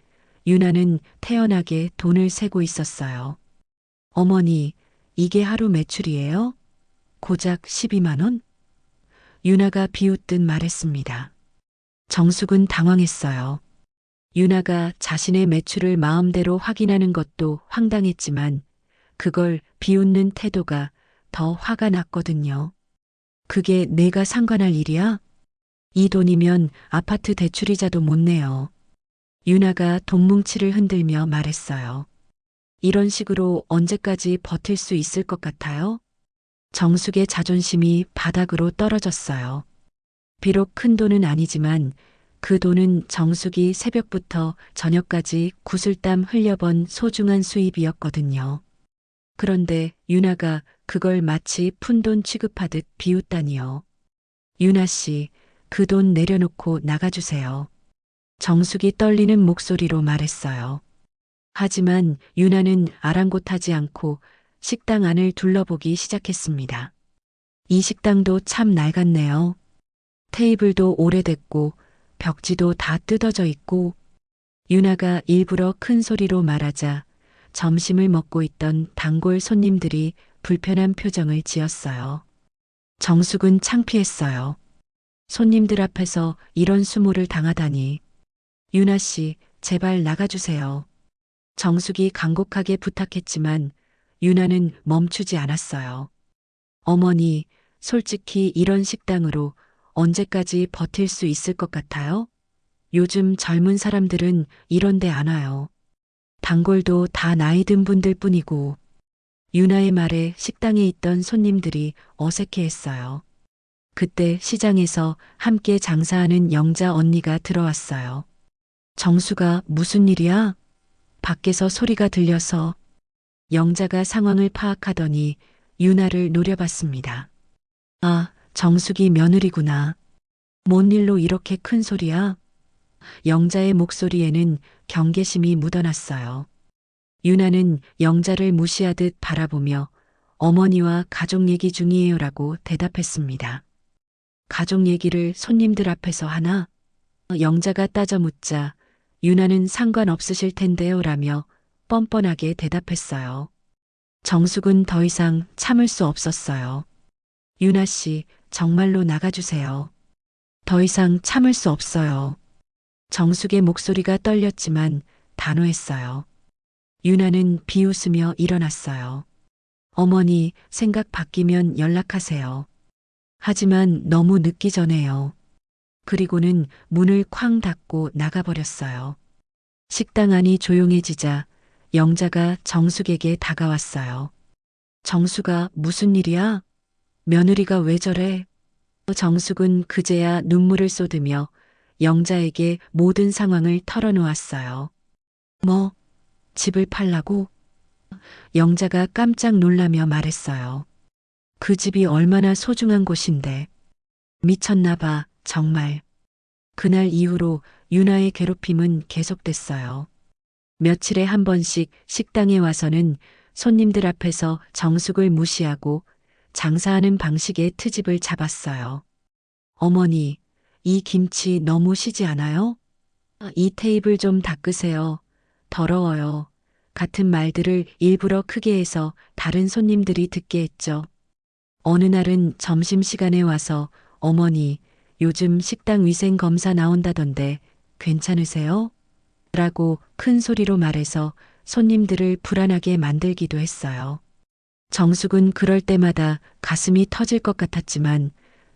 유나는 태연하게 돈을 세고 있었어요. 어머니, 이게 하루 매출이에요? 고작 12만 원? 유나가 비웃듯 말했습니다. 정숙은 당황했어요. 유나가 자신의 매출을 마음대로 확인하는 것도 황당했지만 그걸 비웃는 태도가 더 화가 났거든요. 그게 내가 상관할 일이야? 이 돈이면 아파트 대출이자도 못 내요. 유나가 돈뭉치를 흔들며 말했어요. 이런 식으로 언제까지 버틸 수 있을 것 같아요? 정숙의 자존심이 바닥으로 떨어졌어요. 비록 큰 돈은 아니지만 그 돈은 정숙이 새벽부터 저녁까지 구슬땀 흘려번 소중한 수입이었거든요. 그런데 유나가 그걸 마치 푼돈 취급하듯 비웃다니요. 유나 씨, 그 돈 내려놓고 나가주세요. 정숙이 떨리는 목소리로 말했어요. 하지만 유나는 아랑곳하지 않고 식당 안을 둘러보기 시작했습니다. 이 식당도 참 낡았네요. 테이블도 오래됐고 벽지도 다 뜯어져 있고. 유나가 일부러 큰 소리로 말하자 점심을 먹고 있던 단골 손님들이 불편한 표정을 지었어요. 정숙은 창피했어요. 손님들 앞에서 이런 수모를 당하다니. 유나 씨, 제발 나가주세요. 정숙이 간곡하게 부탁했지만 유나는 멈추지 않았어요. 어머니, 솔직히 이런 식당으로 언제까지 버틸 수 있을 것 같아요? 요즘 젊은 사람들은 이런 데 안 와요. 단골도 다 나이 든 분들 뿐이고. 유나의 말에 식당에 있던 손님들이 어색해했어요. 그때 시장에서 함께 장사하는 영자 언니가 들어왔어요. 정수가 무슨 일이야? 밖에서 소리가 들려서. 영자가 상황을 파악하더니 유나를 노려봤습니다. 아, 정숙이 며느리구나. 뭔 일로 이렇게 큰 소리야? 영자의 목소리에는 경계심이 묻어났어요. 유나는 영자를 무시하듯 바라보며 어머니와 가족 얘기 중이에요라고 대답했습니다. 가족 얘기를 손님들 앞에서 하나? 영자가 따져 묻자 유나는 상관없으실 텐데요라며 뻔뻔하게 대답했어요. 정숙은 더 이상 참을 수 없었어요. 유나 씨, 정말로 나가주세요. 더 이상 참을 수 없어요. 정숙의 목소리가 떨렸지만 단호했어요. 유나는 비웃으며 일어났어요. 어머니, 생각 바뀌면 연락하세요. 하지만 너무 늦기 전에요. 그리고는 문을 쾅 닫고 나가버렸어요. 식당 안이 조용해지자 영자가 정숙에게 다가왔어요. 정숙아, 무슨 일이야? 며느리가 왜 저래? 정숙은 그제야 눈물을 쏟으며 영자에게 모든 상황을 털어놓았어요. 뭐, 집을 팔라고? 영자가 깜짝 놀라며 말했어요. 그 집이 얼마나 소중한 곳인데. 미쳤나 봐, 정말. 그날 이후로 유나의 괴롭힘은 계속됐어요. 며칠에 한 번씩 식당에 와서는 손님들 앞에서 정숙을 무시하고 장사하는 방식의 트집을 잡았어요. 어머니, 이 김치 너무 시지 않아요? 이 테이블 좀 닦으세요. 더러워요. 같은 말들을 일부러 크게 해서 다른 손님들이 듣게 했죠. 어느 날은 점심시간에 와서 어머니, 요즘 식당 위생 검사 나온다던데 괜찮으세요? 라고 큰 소리로 말해서 손님들을 불안하게 만들기도 했어요. 정숙은 그럴 때마다 가슴이 터질 것 같았지만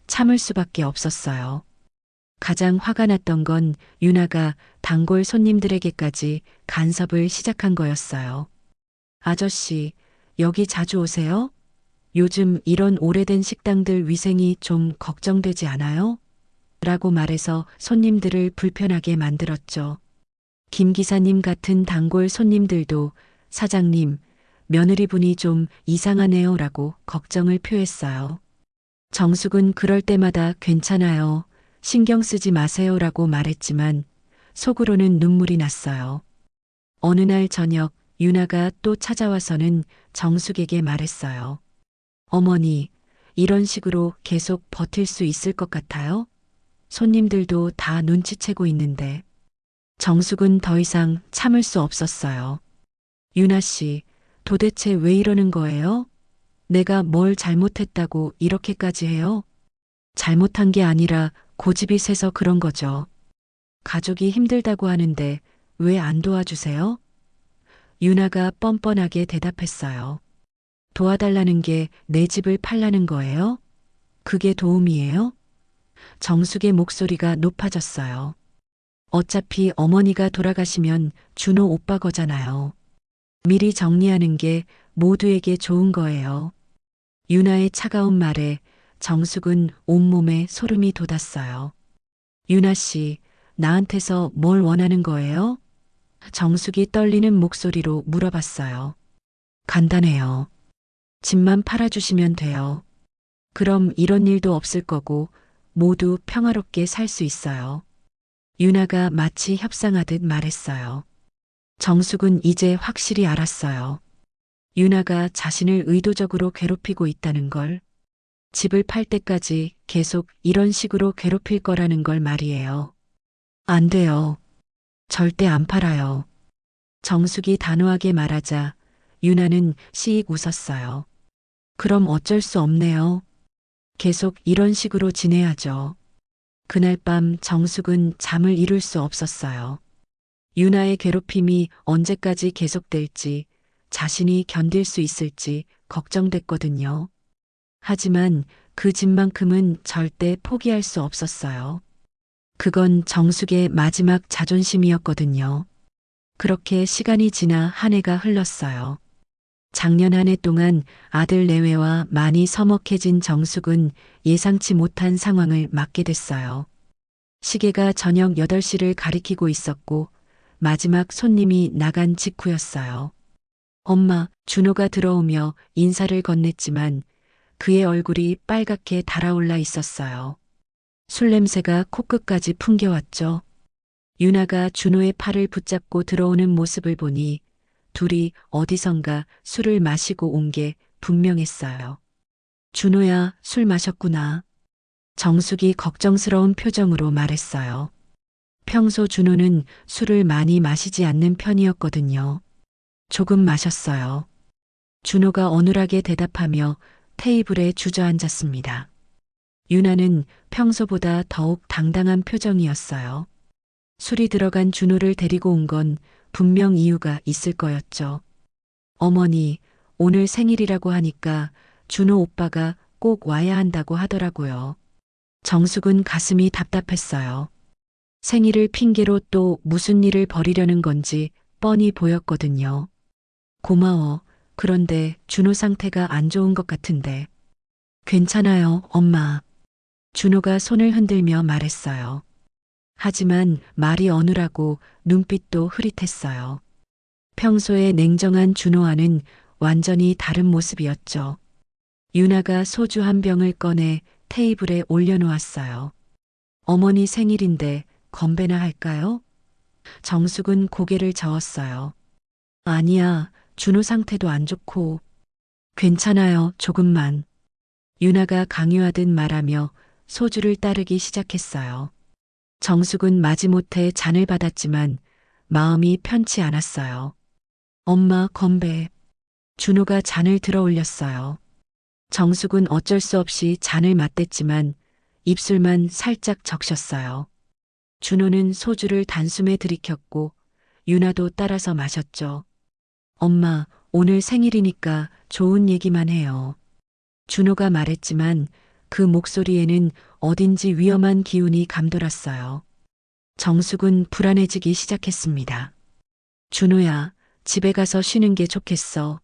참을 수밖에 없었어요. 가장 화가 났던 건 유나가 단골 손님들에게까지 간섭을 시작한 거였어요. 아저씨, 여기 자주 오세요? 요즘 이런 오래된 식당들 위생이 좀 걱정되지 않아요? 라고 말해서 손님들을 불편하게 만들었죠. 김 기사님 같은 단골 손님들도 사장님, 며느리분이 좀 이상하네요 라고 걱정을 표했어요. 정숙은 그럴 때마다 괜찮아요. 신경 쓰지 마세요 라고 말했지만 속으로는 눈물이 났어요. 어느 날 저녁 유나가 또 찾아와서는 정숙에게 말했어요. 어머니, 이런 식으로 계속 버틸 수 있을 것 같아요? 손님들도 다 눈치채고 있는데. 정숙은 더 이상 참을 수 없었어요. 유나 씨, 도대체 왜 이러는 거예요? 내가 뭘 잘못했다고 이렇게까지 해요? 잘못한 게 아니라 고집이 세서 그런 거죠. 가족이 힘들다고 하는데 왜 안 도와주세요? 유나가 뻔뻔하게 대답했어요. 도와달라는 게 내 집을 팔라는 거예요? 그게 도움이에요? 정숙의 목소리가 높아졌어요. 어차피 어머니가 돌아가시면 준호 오빠 거잖아요. 미리 정리하는 게 모두에게 좋은 거예요. 유나의 차가운 말에 정숙은 온몸에 소름이 돋았어요. 유나 씨, 나한테서 뭘 원하는 거예요? 정숙이 떨리는 목소리로 물어봤어요. 간단해요. 집만 팔아주시면 돼요. 그럼 이런 일도 없을 거고 모두 평화롭게 살 수 있어요. 유나가 마치 협상하듯 말했어요. 정숙은 이제 확실히 알았어요. 유나가 자신을 의도적으로 괴롭히고 있다는 걸, 집을 팔 때까지 계속 이런 식으로 괴롭힐 거라는 걸 말이에요. 안 돼요. 절대 안 팔아요. 정숙이 단호하게 말하자 유나는 씩 웃었어요. 그럼 어쩔 수 없네요. 계속 이런 식으로 지내야죠. 그날 밤 정숙은 잠을 이룰 수 없었어요. 유나의 괴롭힘이 언제까지 계속될지, 자신이 견딜 수 있을지 걱정됐거든요. 하지만 그 집만큼은 절대 포기할 수 없었어요. 그건 정숙의 마지막 자존심이었거든요. 그렇게 시간이 지나 한 해가 흘렀어요. 작년 한 해 동안 아들 내외와 많이 서먹해진 정숙은 예상치 못한 상황을 맞게 됐어요. 시계가 저녁 8시를 가리키고 있었고 마지막 손님이 나간 직후였어요. 엄마, 준호가 들어오며 인사를 건넸지만 그의 얼굴이 빨갛게 달아올라 있었어요. 술 냄새가 코끝까지 풍겨왔죠. 유나가 준호의 팔을 붙잡고 들어오는 모습을 보니 둘이 어디선가 술을 마시고 온 게 분명했어요. 준호야, 술 마셨구나. 정숙이 걱정스러운 표정으로 말했어요. 평소 준호는 술을 많이 마시지 않는 편이었거든요. 조금 마셨어요. 준호가 어눌하게 대답하며 테이블에 주저앉았습니다. 유나는 평소보다 더욱 당당한 표정이었어요. 술이 들어간 준호를 데리고 온 건 분명 이유가 있을 거였죠. 어머니, 오늘 생일이라고 하니까 준호 오빠가 꼭 와야 한다고 하더라고요. 정숙은 가슴이 답답했어요. 생일을 핑계로 또 무슨 일을 벌이려는 건지 뻔히 보였거든요. 고마워. 그런데 준호 상태가 안 좋은 것 같은데. 괜찮아요, 엄마. 준호가 손을 흔들며 말했어요. 하지만 말이 어눌하고 눈빛도 흐릿했어요. 평소에 냉정한 준호와는 완전히 다른 모습이었죠. 유나가 소주 한 병을 꺼내 테이블에 올려놓았어요. 어머니 생일인데 건배나 할까요? 정숙은 고개를 저었어요. 아니야, 준호 상태도 안 좋고. 괜찮아요, 조금만. 유나가 강요하듯 말하며 소주를 따르기 시작했어요. 정숙은 마지못해 잔을 받았지만 마음이 편치 않았어요. 엄마, 건배. 준호가 잔을 들어 올렸어요. 정숙은 어쩔 수 없이 잔을 맞댔지만 입술만 살짝 적셨어요. 준호는 소주를 단숨에 들이켰고 유나도 따라서 마셨죠. 엄마, 오늘 생일이니까 좋은 얘기만 해요. 준호가 말했지만 그 목소리에는 어딘지 위험한 기운이 감돌았어요. 정숙은 불안해지기 시작했습니다. 준호야, 집에 가서 쉬는 게 좋겠어.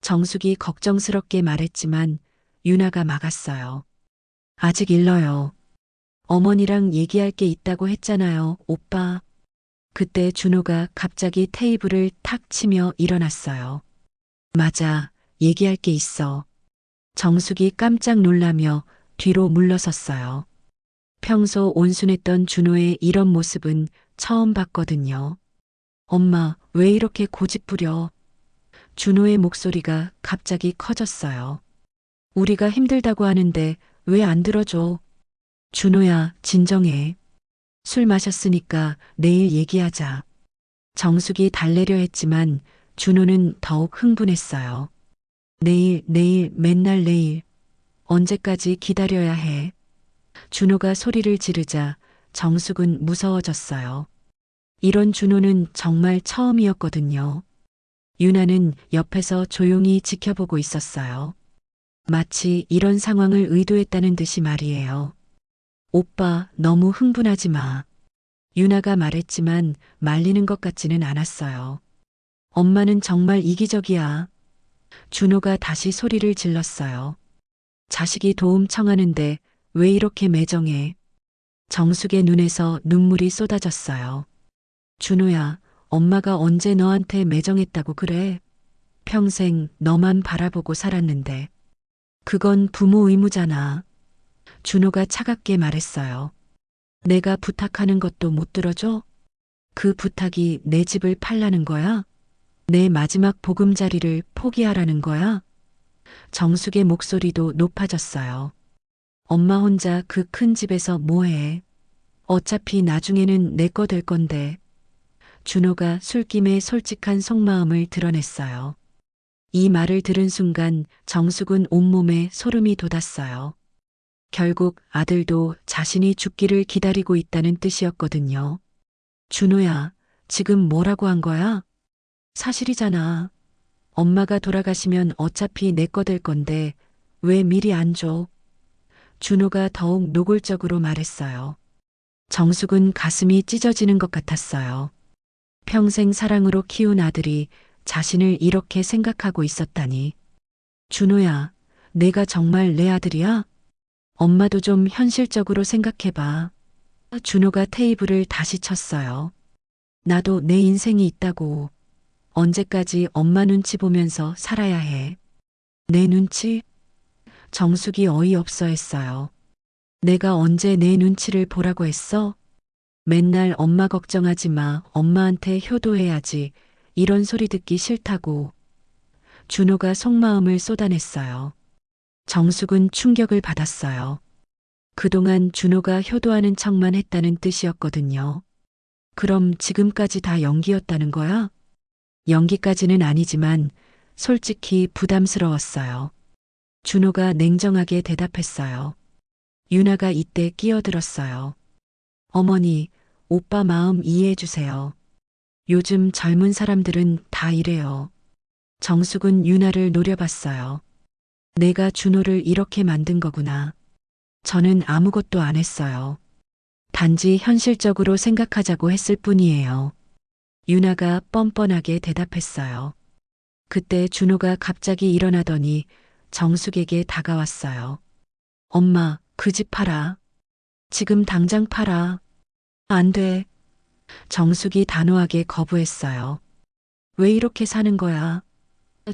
정숙이 걱정스럽게 말했지만 유나가 막았어요. 아직 일러요. 어머니랑 얘기할 게 있다고 했잖아요, 오빠. 그때 준호가 갑자기 테이블을 탁 치며 일어났어요. 맞아, 얘기할 게 있어. 정숙이 깜짝 놀라며 뒤로 물러섰어요. 평소 온순했던 준호의 이런 모습은 처음 봤거든요. 엄마, 왜 이렇게 고집부려? 준호의 목소리가 갑자기 커졌어요. 우리가 힘들다고 하는데 왜 안 들어줘? 준호야, 진정해. 술 마셨으니까 내일 얘기하자. 정숙이 달래려 했지만 준호는 더욱 흥분했어요. 내일, 맨날 내일. 언제까지 기다려야 해? 준호가 소리를 지르자 정숙은 무서워졌어요. 이런 준호는 정말 처음이었거든요. 유나는 옆에서 조용히 지켜보고 있었어요. 마치 이런 상황을 의도했다는 듯이 말이에요. 오빠, 너무 흥분하지 마. 유나가 말했지만 말리는 것 같지는 않았어요. 엄마는 정말 이기적이야. 준호가 다시 소리를 질렀어요. 자식이 도움 청하는데 왜 이렇게 매정해? 정숙의 눈에서 눈물이 쏟아졌어요. 준호야, 엄마가 언제 너한테 매정했다고 그래? 평생 너만 바라보고 살았는데. 그건 부모 의무잖아. 준호가 차갑게 말했어요. 내가 부탁하는 것도 못 들어줘? 그 부탁이 내 집을 팔라는 거야? 내 마지막 보금자리를 포기하라는 거야? 정숙의 목소리도 높아졌어요. 엄마 혼자 그 큰 집에서 뭐해? 어차피 나중에는 내 거 될 건데. 준호가 술김에 솔직한 속마음을 드러냈어요. 이 말을 들은 순간 정숙은 온몸에 소름이 돋았어요. 결국 아들도 자신이 죽기를 기다리고 있다는 뜻이었거든요. 준호야, 지금 뭐라고 한 거야? 사실이잖아. 엄마가 돌아가시면 어차피 내 거 될 건데 왜 미리 안 줘? 준호가 더욱 노골적으로 말했어요. 정숙은 가슴이 찢어지는 것 같았어요. 평생 사랑으로 키운 아들이 자신을 이렇게 생각하고 있었다니. 준호야, 내가 정말 내 아들이야? 엄마도 좀 현실적으로 생각해봐. 준호가 테이블을 다시 쳤어요. 나도 내 인생이 있다고. 언제까지 엄마 눈치 보면서 살아야 해. 내 눈치? 정숙이 어이없어 했어요. 내가 언제 내 눈치를 보라고 했어? 맨날 엄마 걱정하지 마. 엄마한테 효도해야지. 이런 소리 듣기 싫다고. 준호가 속마음을 쏟아냈어요. 정숙은 충격을 받았어요. 그동안 준호가 효도하는 척만 했다는 뜻이었거든요. 그럼 지금까지 다 연기였다는 거야? 연기까지는 아니지만 솔직히 부담스러웠어요. 준호가 냉정하게 대답했어요. 유나가 이때 끼어들었어요. 어머니, 오빠 마음 이해해 주세요. 요즘 젊은 사람들은 다 이래요. 정숙은 유나를 노려봤어요. 내가 준호를 이렇게 만든 거구나. 저는 아무것도 안 했어요. 단지 현실적으로 생각하자고 했을 뿐이에요. 유나가 뻔뻔하게 대답했어요. 그때 준호가 갑자기 일어나더니 정숙에게 다가왔어요. 엄마, 그 집 팔아. 지금 당장 팔아. 안 돼. 정숙이 단호하게 거부했어요. 왜 이렇게 사는 거야?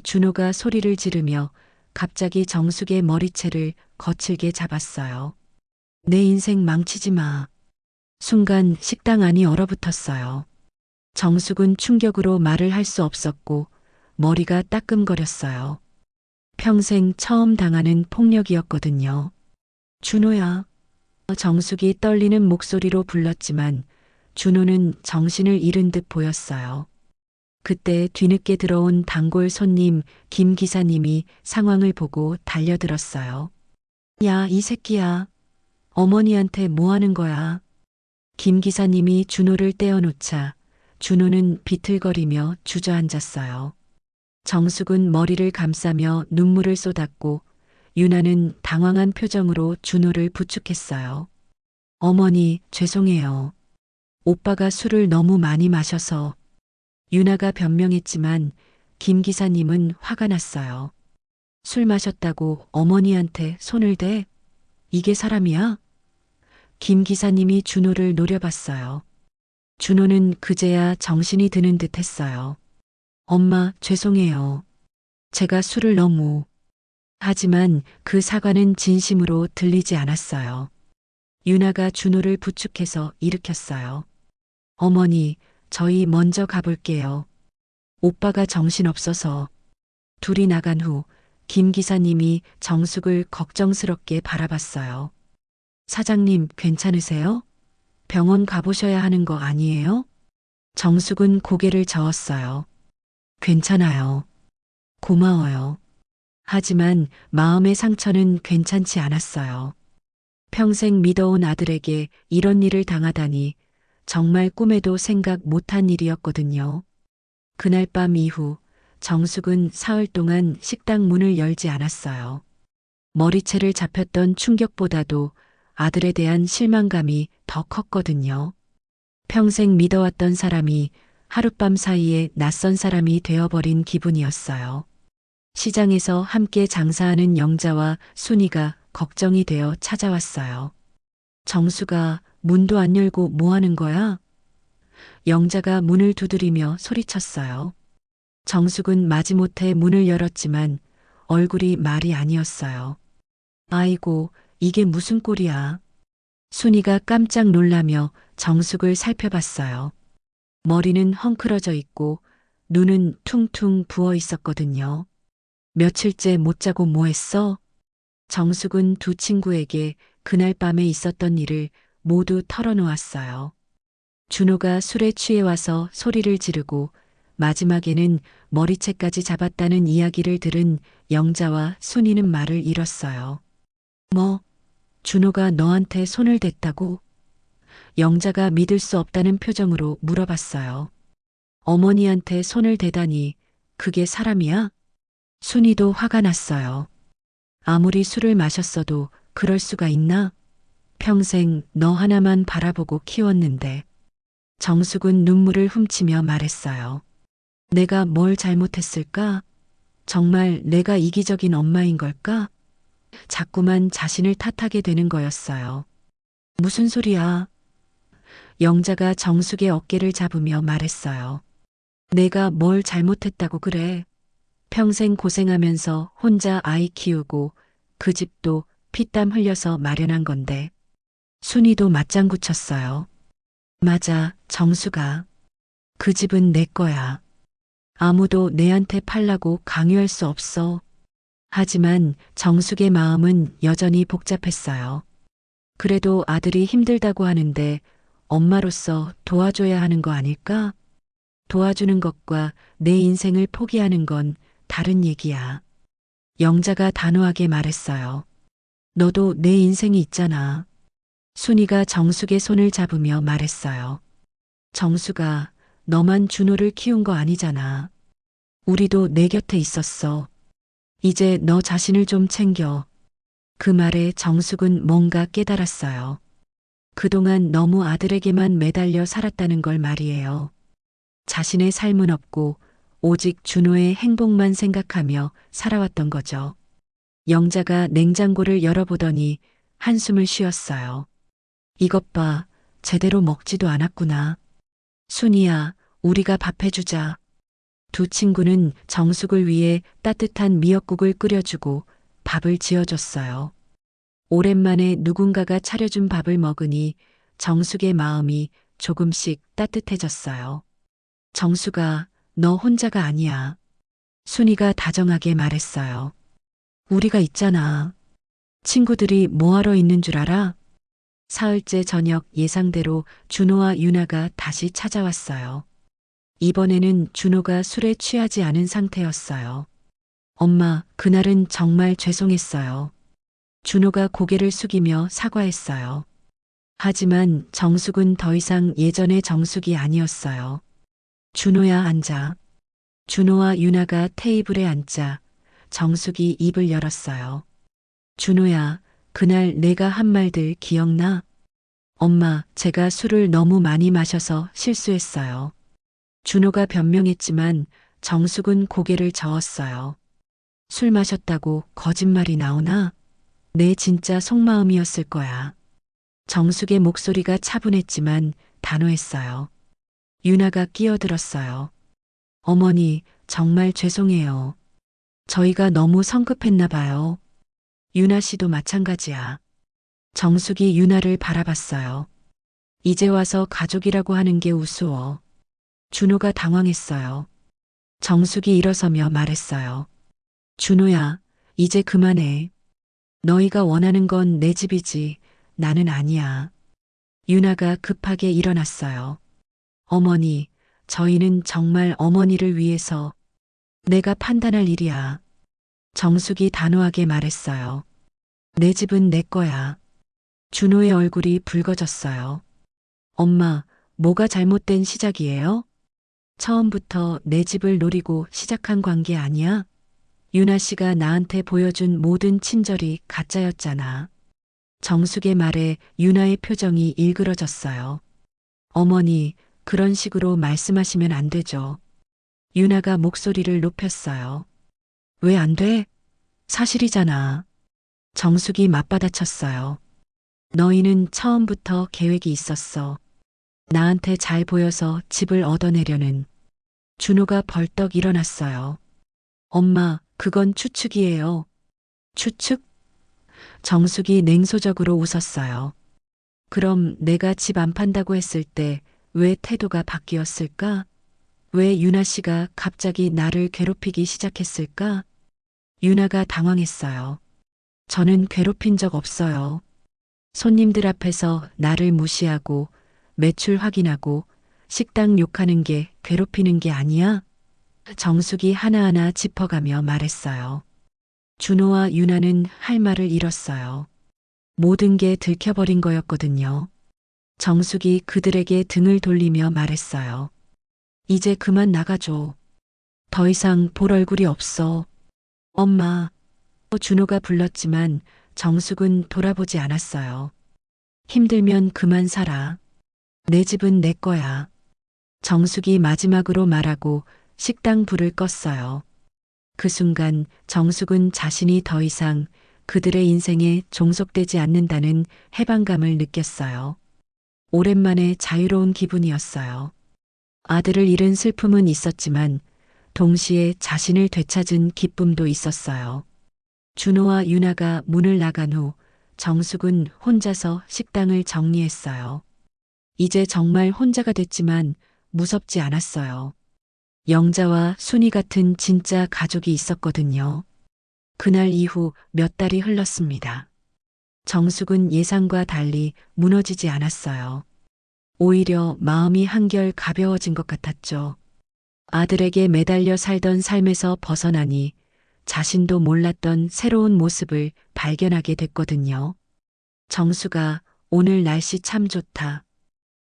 준호가 소리를 지르며 갑자기 정숙의 머리채를 거칠게 잡았어요. 내 인생 망치지 마. 순간 식당 안이 얼어붙었어요. 정숙은 충격으로 말을 할 수 없었고 머리가 따끔거렸어요. 평생 처음 당하는 폭력이었거든요. 준호야. 정숙이 떨리는 목소리로 불렀지만 준호는 정신을 잃은 듯 보였어요. 그때 뒤늦게 들어온 단골 손님 김 기사님이 상황을 보고 달려들었어요. 야, 이 새끼야. 어머니한테 뭐 하는 거야? 김 기사님이 준호를 떼어놓자 준호는 비틀거리며 주저앉았어요. 정숙은 머리를 감싸며 눈물을 쏟았고 유나는 당황한 표정으로 준호를 부축했어요. 어머니, 죄송해요. 오빠가 술을 너무 많이 마셔서. 유나가 변명했지만 김 기사님은 화가 났어요. 술 마셨다고 어머니한테 손을 대? 이게 사람이야? 김 기사님이 준호를 노려봤어요. 준호는 그제야 정신이 드는 듯 했어요. 엄마, 죄송해요. 제가 술을 너무. 하지만 그 사과는 진심으로 들리지 않았어요. 유나가 준호를 부축해서 일으켰어요. 어머니, 저희 먼저 가볼게요. 오빠가 정신없어서. 둘이 나간 후 김 기사님이 정숙을 걱정스럽게 바라봤어요. 사장님, 괜찮으세요? 병원 가보셔야 하는 거 아니에요? 정숙은 고개를 저었어요. 괜찮아요. 고마워요. 하지만 마음의 상처는 괜찮지 않았어요. 평생 믿어온 아들에게 이런 일을 당하다니 정말 꿈에도 생각 못한 일이었거든요. 그날 밤 이후 정숙은 사흘 동안 식당 문을 열지 않았어요. 머리채를 잡혔던 충격보다도 아들에 대한 실망감이 더 컸거든요. 평생 믿어왔던 사람이 하룻밤 사이에 낯선 사람이 되어버린 기분이었어요. 시장에서 함께 장사하는 영자와 순이가 걱정이 되어 찾아왔어요. 정수가 문도 안 열고 뭐 하는 거야? 영자가 문을 두드리며 소리쳤어요. 정숙은 마지못해 문을 열었지만 얼굴이 말이 아니었어요. 아이고, 이게 무슨 꼴이야. 순이가 깜짝 놀라며 정숙을 살펴봤어요. 머리는 헝클어져 있고 눈은 퉁퉁 부어 있었거든요. 며칠째 못 자고 뭐 했어? 정숙은 두 친구에게 그날 밤에 있었던 일을 모두 털어놓았어요. 준호가 술에 취해 와서 소리를 지르고 마지막에는 머리채까지 잡았다는 이야기를 들은 영자와 순이는 말을 잃었어요. 뭐, 준호가 너한테 손을 댔다고? 영자가 믿을 수 없다는 표정으로 물어봤어요. 어머니한테 손을 대다니 그게 사람이야? 순이도 화가 났어요. 아무리 술을 마셨어도 그럴 수가 있나? 평생 너 하나만 바라보고 키웠는데. 정숙은 눈물을 훔치며 말했어요. 내가 뭘 잘못했을까? 정말 내가 이기적인 엄마인 걸까? 자꾸만 자신을 탓하게 되는 거였어요. 무슨 소리야? 영자가 정숙의 어깨를 잡으며 말했어요. 내가 뭘 잘못했다고 그래. 평생 고생하면서 혼자 아이 키우고 그 집도 피땀 흘려서 마련한 건데. 순이도 맞장구 쳤어요. 맞아, 정수가. 그 집은 내 거야. 아무도 내한테 팔라고 강요할 수 없어. 하지만 정숙의 마음은 여전히 복잡했어요. 그래도 아들이 힘들다고 하는데 엄마로서 도와줘야 하는 거 아닐까? 도와주는 것과 내 인생을 포기하는 건 다른 얘기야. 영자가 단호하게 말했어요. 너도 내 인생이 있잖아. 순이가 정숙의 손을 잡으며 말했어요. 정숙아, 너만 준호를 키운 거 아니잖아. 우리도 내 곁에 있었어. 이제 너 자신을 좀 챙겨. 그 말에 정숙은 뭔가 깨달았어요. 그동안 너무 아들에게만 매달려 살았다는 걸 말이에요. 자신의 삶은 없고 오직 준호의 행복만 생각하며 살아왔던 거죠. 영자가 냉장고를 열어보더니 한숨을 쉬었어요. 이것 봐, 제대로 먹지도 않았구나. 순이야, 우리가 밥 해주자. 두 친구는 정숙을 위해 따뜻한 미역국을 끓여주고 밥을 지어줬어요. 오랜만에 누군가가 차려준 밥을 먹으니 정숙의 마음이 조금씩 따뜻해졌어요. 정숙아, 너 혼자가 아니야. 순이가 다정하게 말했어요. 우리가 있잖아. 친구들이 뭐하러 있는 줄 알아? 사흘째 저녁 예상대로 준호와 유나가 다시 찾아왔어요. 이번에는 준호가 술에 취하지 않은 상태였어요. 엄마, 그날은 정말 죄송했어요. 준호가 고개를 숙이며 사과했어요. 하지만 정숙은 더 이상 예전의 정숙이 아니었어요. 준호야, 앉아. 준호와 유나가 테이블에 앉자 정숙이 입을 열었어요. 준호야, 그날 내가 한 말들 기억나? 엄마, 제가 술을 너무 많이 마셔서 실수했어요. 준호가 변명했지만 정숙은 고개를 저었어요. 술 마셨다고 거짓말이 나오나? 내 진짜 속마음이었을 거야. 정숙의 목소리가 차분했지만 단호했어요. 유나가 끼어들었어요. 어머니, 정말 죄송해요. 저희가 너무 성급했나 봐요. 유나 씨도 마찬가지야. 정숙이 유나를 바라봤어요. 이제 와서 가족이라고 하는 게 우스워. 준호가 당황했어요. 정숙이 일어서며 말했어요. 준호야, 이제 그만해. 너희가 원하는 건 내 집이지, 나는 아니야. 유나가 급하게 일어났어요. 어머니, 저희는 정말 어머니를 위해서 내가 판단할 일이야. 정숙이 단호하게 말했어요. 내 집은 내 거야. 준호의 얼굴이 붉어졌어요. 엄마, 뭐가 잘못된 시작이에요? 처음부터 내 집을 노리고 시작한 관계 아니야? 유나 씨가 나한테 보여준 모든 친절이 가짜였잖아. 정숙의 말에 유나의 표정이 일그러졌어요. 어머니, 그런 식으로 말씀하시면 안 되죠. 유나가 목소리를 높였어요. 왜 안 돼? 사실이잖아. 정숙이 맞받아쳤어요. 너희는 처음부터 계획이 있었어. 나한테 잘 보여서 집을 얻어내려는. 준호가 벌떡 일어났어요. 엄마, 그건 추측이에요. 추측? 정숙이 냉소적으로 웃었어요. 그럼 내가 집 안 판다고 했을 때 왜 태도가 바뀌었을까? 왜 유나 씨가 갑자기 나를 괴롭히기 시작했을까? 유나가 당황했어요. 저는 괴롭힌 적 없어요. 손님들 앞에서 나를 무시하고 매출 확인하고 식당 욕하는 게 괴롭히는 게 아니야? 정숙이 하나하나 짚어가며 말했어요. 준호와 유나는 할 말을 잃었어요. 모든 게 들켜버린 거였거든요. 정숙이 그들에게 등을 돌리며 말했어요. 이제 그만 나가줘. 더 이상 볼 얼굴이 없어. 엄마. 준호가 불렀지만 정숙은 돌아보지 않았어요. 힘들면 그만 살아. 내 집은 내 거야. 정숙이 마지막으로 말하고 식당 불을 껐어요. 그 순간 정숙은 자신이 더 이상 그들의 인생에 종속되지 않는다는 해방감을 느꼈어요. 오랜만에 자유로운 기분이었어요. 아들을 잃은 슬픔은 있었지만 동시에 자신을 되찾은 기쁨도 있었어요. 준호와 유나가 문을 나간 후 정숙은 혼자서 식당을 정리했어요. 이제 정말 혼자가 됐지만 무섭지 않았어요. 영자와 순이 같은 진짜 가족이 있었거든요. 그날 이후 몇 달이 흘렀습니다. 정숙은 예상과 달리 무너지지 않았어요. 오히려 마음이 한결 가벼워진 것 같았죠. 아들에게 매달려 살던 삶에서 벗어나니 자신도 몰랐던 새로운 모습을 발견하게 됐거든요. 정수가 오늘 날씨 참 좋다.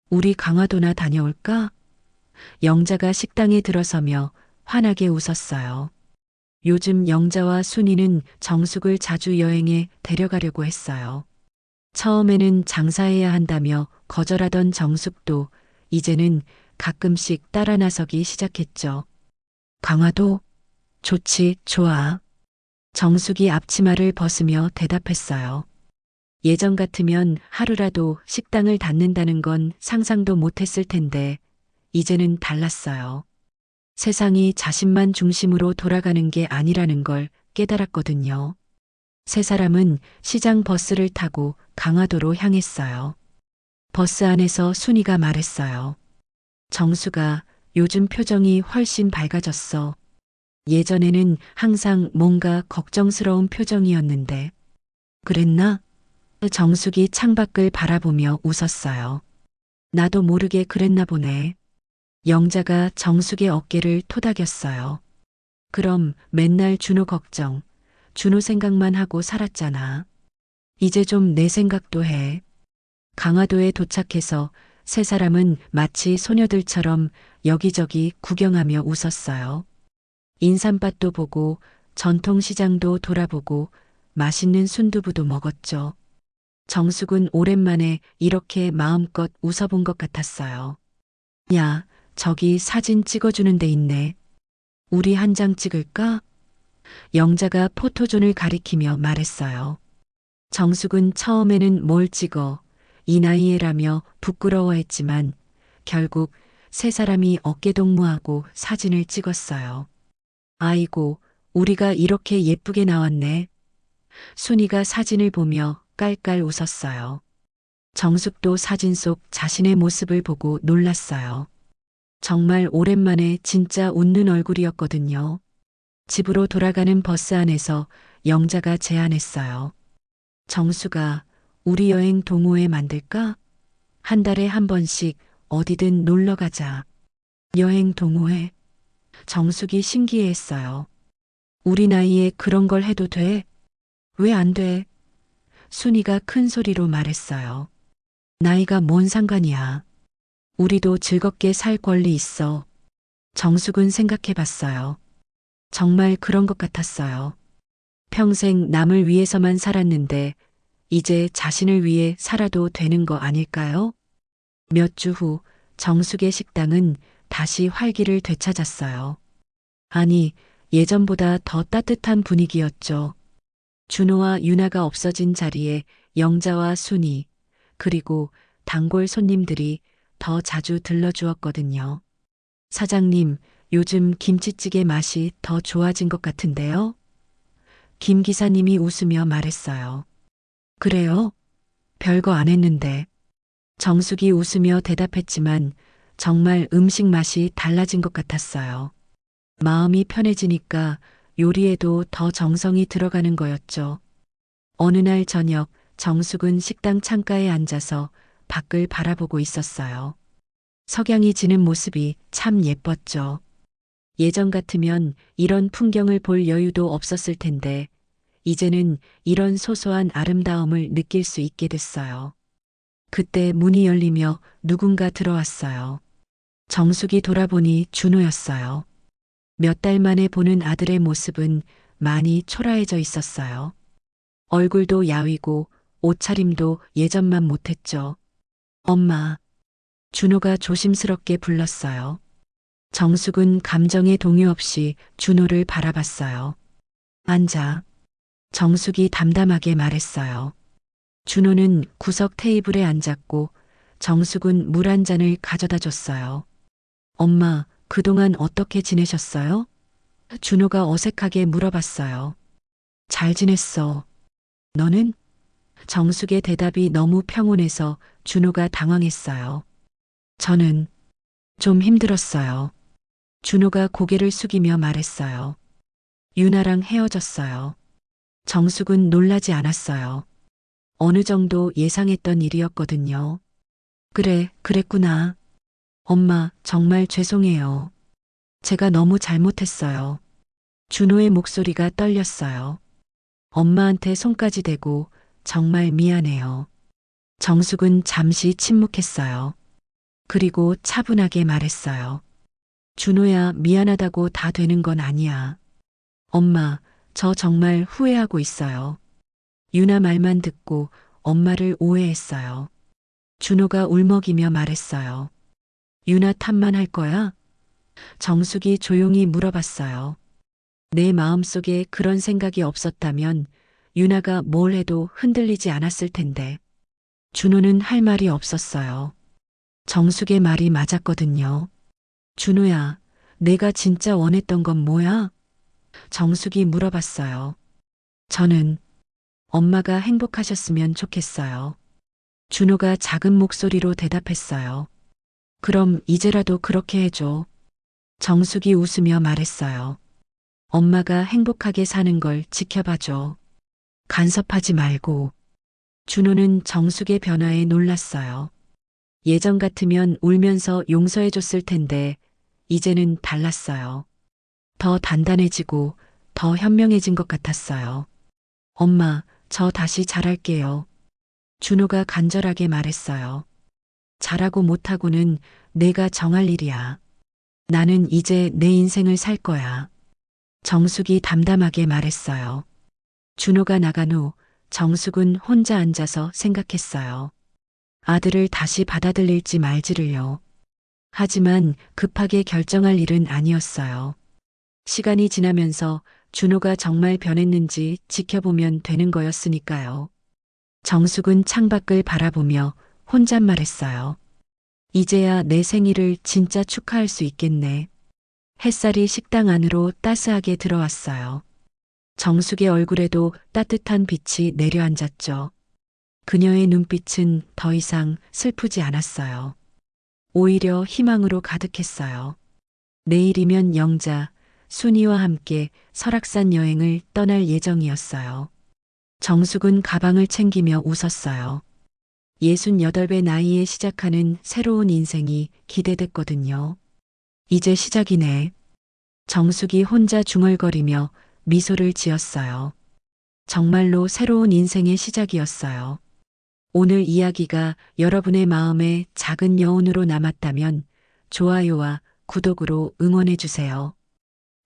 우리 강화도나 다녀올까? 영자가 식당에 들어서며 환하게 웃었어요. 요즘 영자와 순이는 정숙을 자주 여행에 데려가려고 했어요. 처음에는 장사해야 한다며 거절하던 정숙도 이제는 가끔씩 따라 나서기 시작했죠. 강화도? 좋지, 좋아. 정숙이 앞치마를 벗으며 대답했어요. 예전 같으면 하루라도 식당을 닫는다는 건 상상도 못했을 텐데 이제는 달랐어요. 세상이 자신만 중심으로 돌아가는 게 아니라는 걸 깨달았거든요. 세 사람은 시장 버스를 타고 강화도로 향했어요. 버스 안에서 순이가 말했어요. 정수가 요즘 표정이 훨씬 밝아졌어. 예전에는 항상 뭔가 걱정스러운 표정이었는데. 그랬나? 정숙이 창밖을 바라보며 웃었어요. 나도 모르게 그랬나 보네. 영자가 정숙의 어깨를 토닥였어요. 그럼 맨날 준호 걱정, 준호 생각만 하고 살았잖아. 이제 좀 내 생각도 해. 강화도에 도착해서 세 사람은 마치 소녀들처럼 여기저기 구경하며 웃었어요. 인삼밭도 보고 전통시장도 돌아보고 맛있는 순두부도 먹었죠. 정숙은 오랜만에 이렇게 마음껏 웃어본 것 같았어요. 야, 저기 사진 찍어주는 데 있네. 우리 한 장 찍을까? 영자가 포토존을 가리키며 말했어요. 정숙은 처음에는 뭘 찍어 이 나이에라며 부끄러워했지만 결국 세 사람이 어깨동무하고 사진을 찍었어요. 아이고, 우리가 이렇게 예쁘게 나왔네. 순이가 사진을 보며 깔깔 웃었어요. 정숙도 사진 속 자신의 모습을 보고 놀랐어요. 정말 오랜만에 진짜 웃는 얼굴이었거든요. 집으로 돌아가는 버스 안에서 영자가 제안했어요. 정수가 우리 여행 동호회 만들까? 한 달에 한 번씩 어디든 놀러 가자. 여행 동호회? 정숙이 신기해했어요. 우리 나이에 그런 걸 해도 돼? 왜 안 돼? 순이가 큰 소리로 말했어요. 나이가 뭔 상관이야. 우리도 즐겁게 살 권리 있어. 정숙은 생각해 봤어요. 정말 그런 것 같았어요. 평생 남을 위해서만 살았는데 이제 자신을 위해 살아도 되는 거 아닐까요? 몇 주 후 정숙의 식당은 다시 활기를 되찾았어요. 아니, 예전보다 더 따뜻한 분위기였죠. 준호와 유나가 없어진 자리에 영자와 순이, 그리고 단골 손님들이 더 자주 들러주었거든요. 사장님, 요즘 김치찌개 맛이 더 좋아진 것 같은데요? 김 기사님이 웃으며 말했어요. 그래요? 별거 안 했는데. 정숙이 웃으며 대답했지만 정말 음식 맛이 달라진 것 같았어요. 마음이 편해지니까 요리에도 더 정성이 들어가는 거였죠. 어느 날 저녁 정숙은 식당 창가에 앉아서 밖을 바라보고 있었어요. 석양이 지는 모습이 참 예뻤죠. 예전 같으면 이런 풍경을 볼 여유도 없었을 텐데 이제는 이런 소소한 아름다움을 느낄 수 있게 됐어요. 그때 문이 열리며 누군가 들어왔어요. 정숙이 돌아보니 준호였어요. 몇 달 만에 보는 아들의 모습은 많이 초라해져 있었어요. 얼굴도 야위고 옷차림도 예전만 못했죠. 엄마. 준호가 조심스럽게 불렀어요. 정숙은 감정의 동요 없이 준호를 바라봤어요. 앉아. 정숙이 담담하게 말했어요. 준호는 구석 테이블에 앉았고 정숙은 물 한 잔을 가져다 줬어요. 엄마, 그동안 어떻게 지내셨어요? 준호가 어색하게 물어봤어요. 잘 지냈어. 너는? 정숙의 대답이 너무 평온해서 준호가 당황했어요. 저는 좀 힘들었어요. 준호가 고개를 숙이며 말했어요. 유나랑 헤어졌어요. 정숙은 놀라지 않았어요. 어느 정도 예상했던 일이었거든요. 그래, 그랬구나. 엄마, 정말 죄송해요. 제가 너무 잘못했어요. 준호의 목소리가 떨렸어요. 엄마한테 손까지 대고 정말 미안해요. 정숙은 잠시 침묵했어요. 그리고 차분하게 말했어요. 준호야, 미안하다고 다 되는 건 아니야. 엄마, 저 정말 후회하고 있어요. 유나 말만 듣고 엄마를 오해했어요. 준호가 울먹이며 말했어요. 유나 탓만 할 거야? 정숙이 조용히 물어봤어요. 내 마음속에 그런 생각이 없었다면 유나가 뭘 해도 흔들리지 않았을 텐데. 준호는 할 말이 없었어요. 정숙의 말이 맞았거든요. 준호야, 내가 진짜 원했던 건 뭐야? 정숙이 물어봤어요. 저는 엄마가 행복하셨으면 좋겠어요. 준호가 작은 목소리로 대답했어요. 그럼 이제라도 그렇게 해줘. 정숙이 웃으며 말했어요. 엄마가 행복하게 사는 걸 지켜봐줘. 간섭하지 말고. 준호는 정숙의 변화에 놀랐어요. 예전 같으면 울면서 용서해줬을 텐데 이제는 달랐어요. 더 단단해지고 더 현명해진 것 같았어요. 엄마, 저 다시 잘할게요. 준호가 간절하게 말했어요. 잘하고 못하고는 내가 정할 일이야. 나는 이제 내 인생을 살 거야. 정숙이 담담하게 말했어요. 준호가 나간 후 정숙은 혼자 앉아서 생각했어요. 아들을 다시 받아들일지 말지를요. 하지만 급하게 결정할 일은 아니었어요. 시간이 지나면서 준호가 정말 변했는지 지켜보면 되는 거였으니까요. 정숙은 창밖을 바라보며 혼잣말했어요. 이제야 내 생일을 진짜 축하할 수 있겠네. 햇살이 식당 안으로 따스하게 들어왔어요. 정숙의 얼굴에도 따뜻한 빛이 내려앉았죠. 그녀의 눈빛은 더 이상 슬프지 않았어요. 오히려 희망으로 가득했어요. 내일이면 영자, 순이와 함께 설악산 여행을 떠날 예정이었어요. 정숙은 가방을 챙기며 웃었어요. 68배 나이에 시작하는 새로운 인생이 기대됐거든요. 이제 시작이네. 정숙이 혼자 중얼거리며 미소를 지었어요. 정말로 새로운 인생의 시작이었어요. 오늘 이야기가 여러분의 마음에 작은 여운으로 남았다면 좋아요와 구독으로 응원해주세요.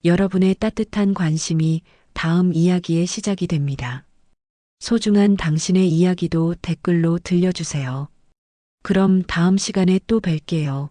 여러분의 따뜻한 관심이 다음 이야기의 시작이 됩니다. 소중한 당신의 이야기도 댓글로 들려주세요. 그럼 다음 시간에 또 뵐게요.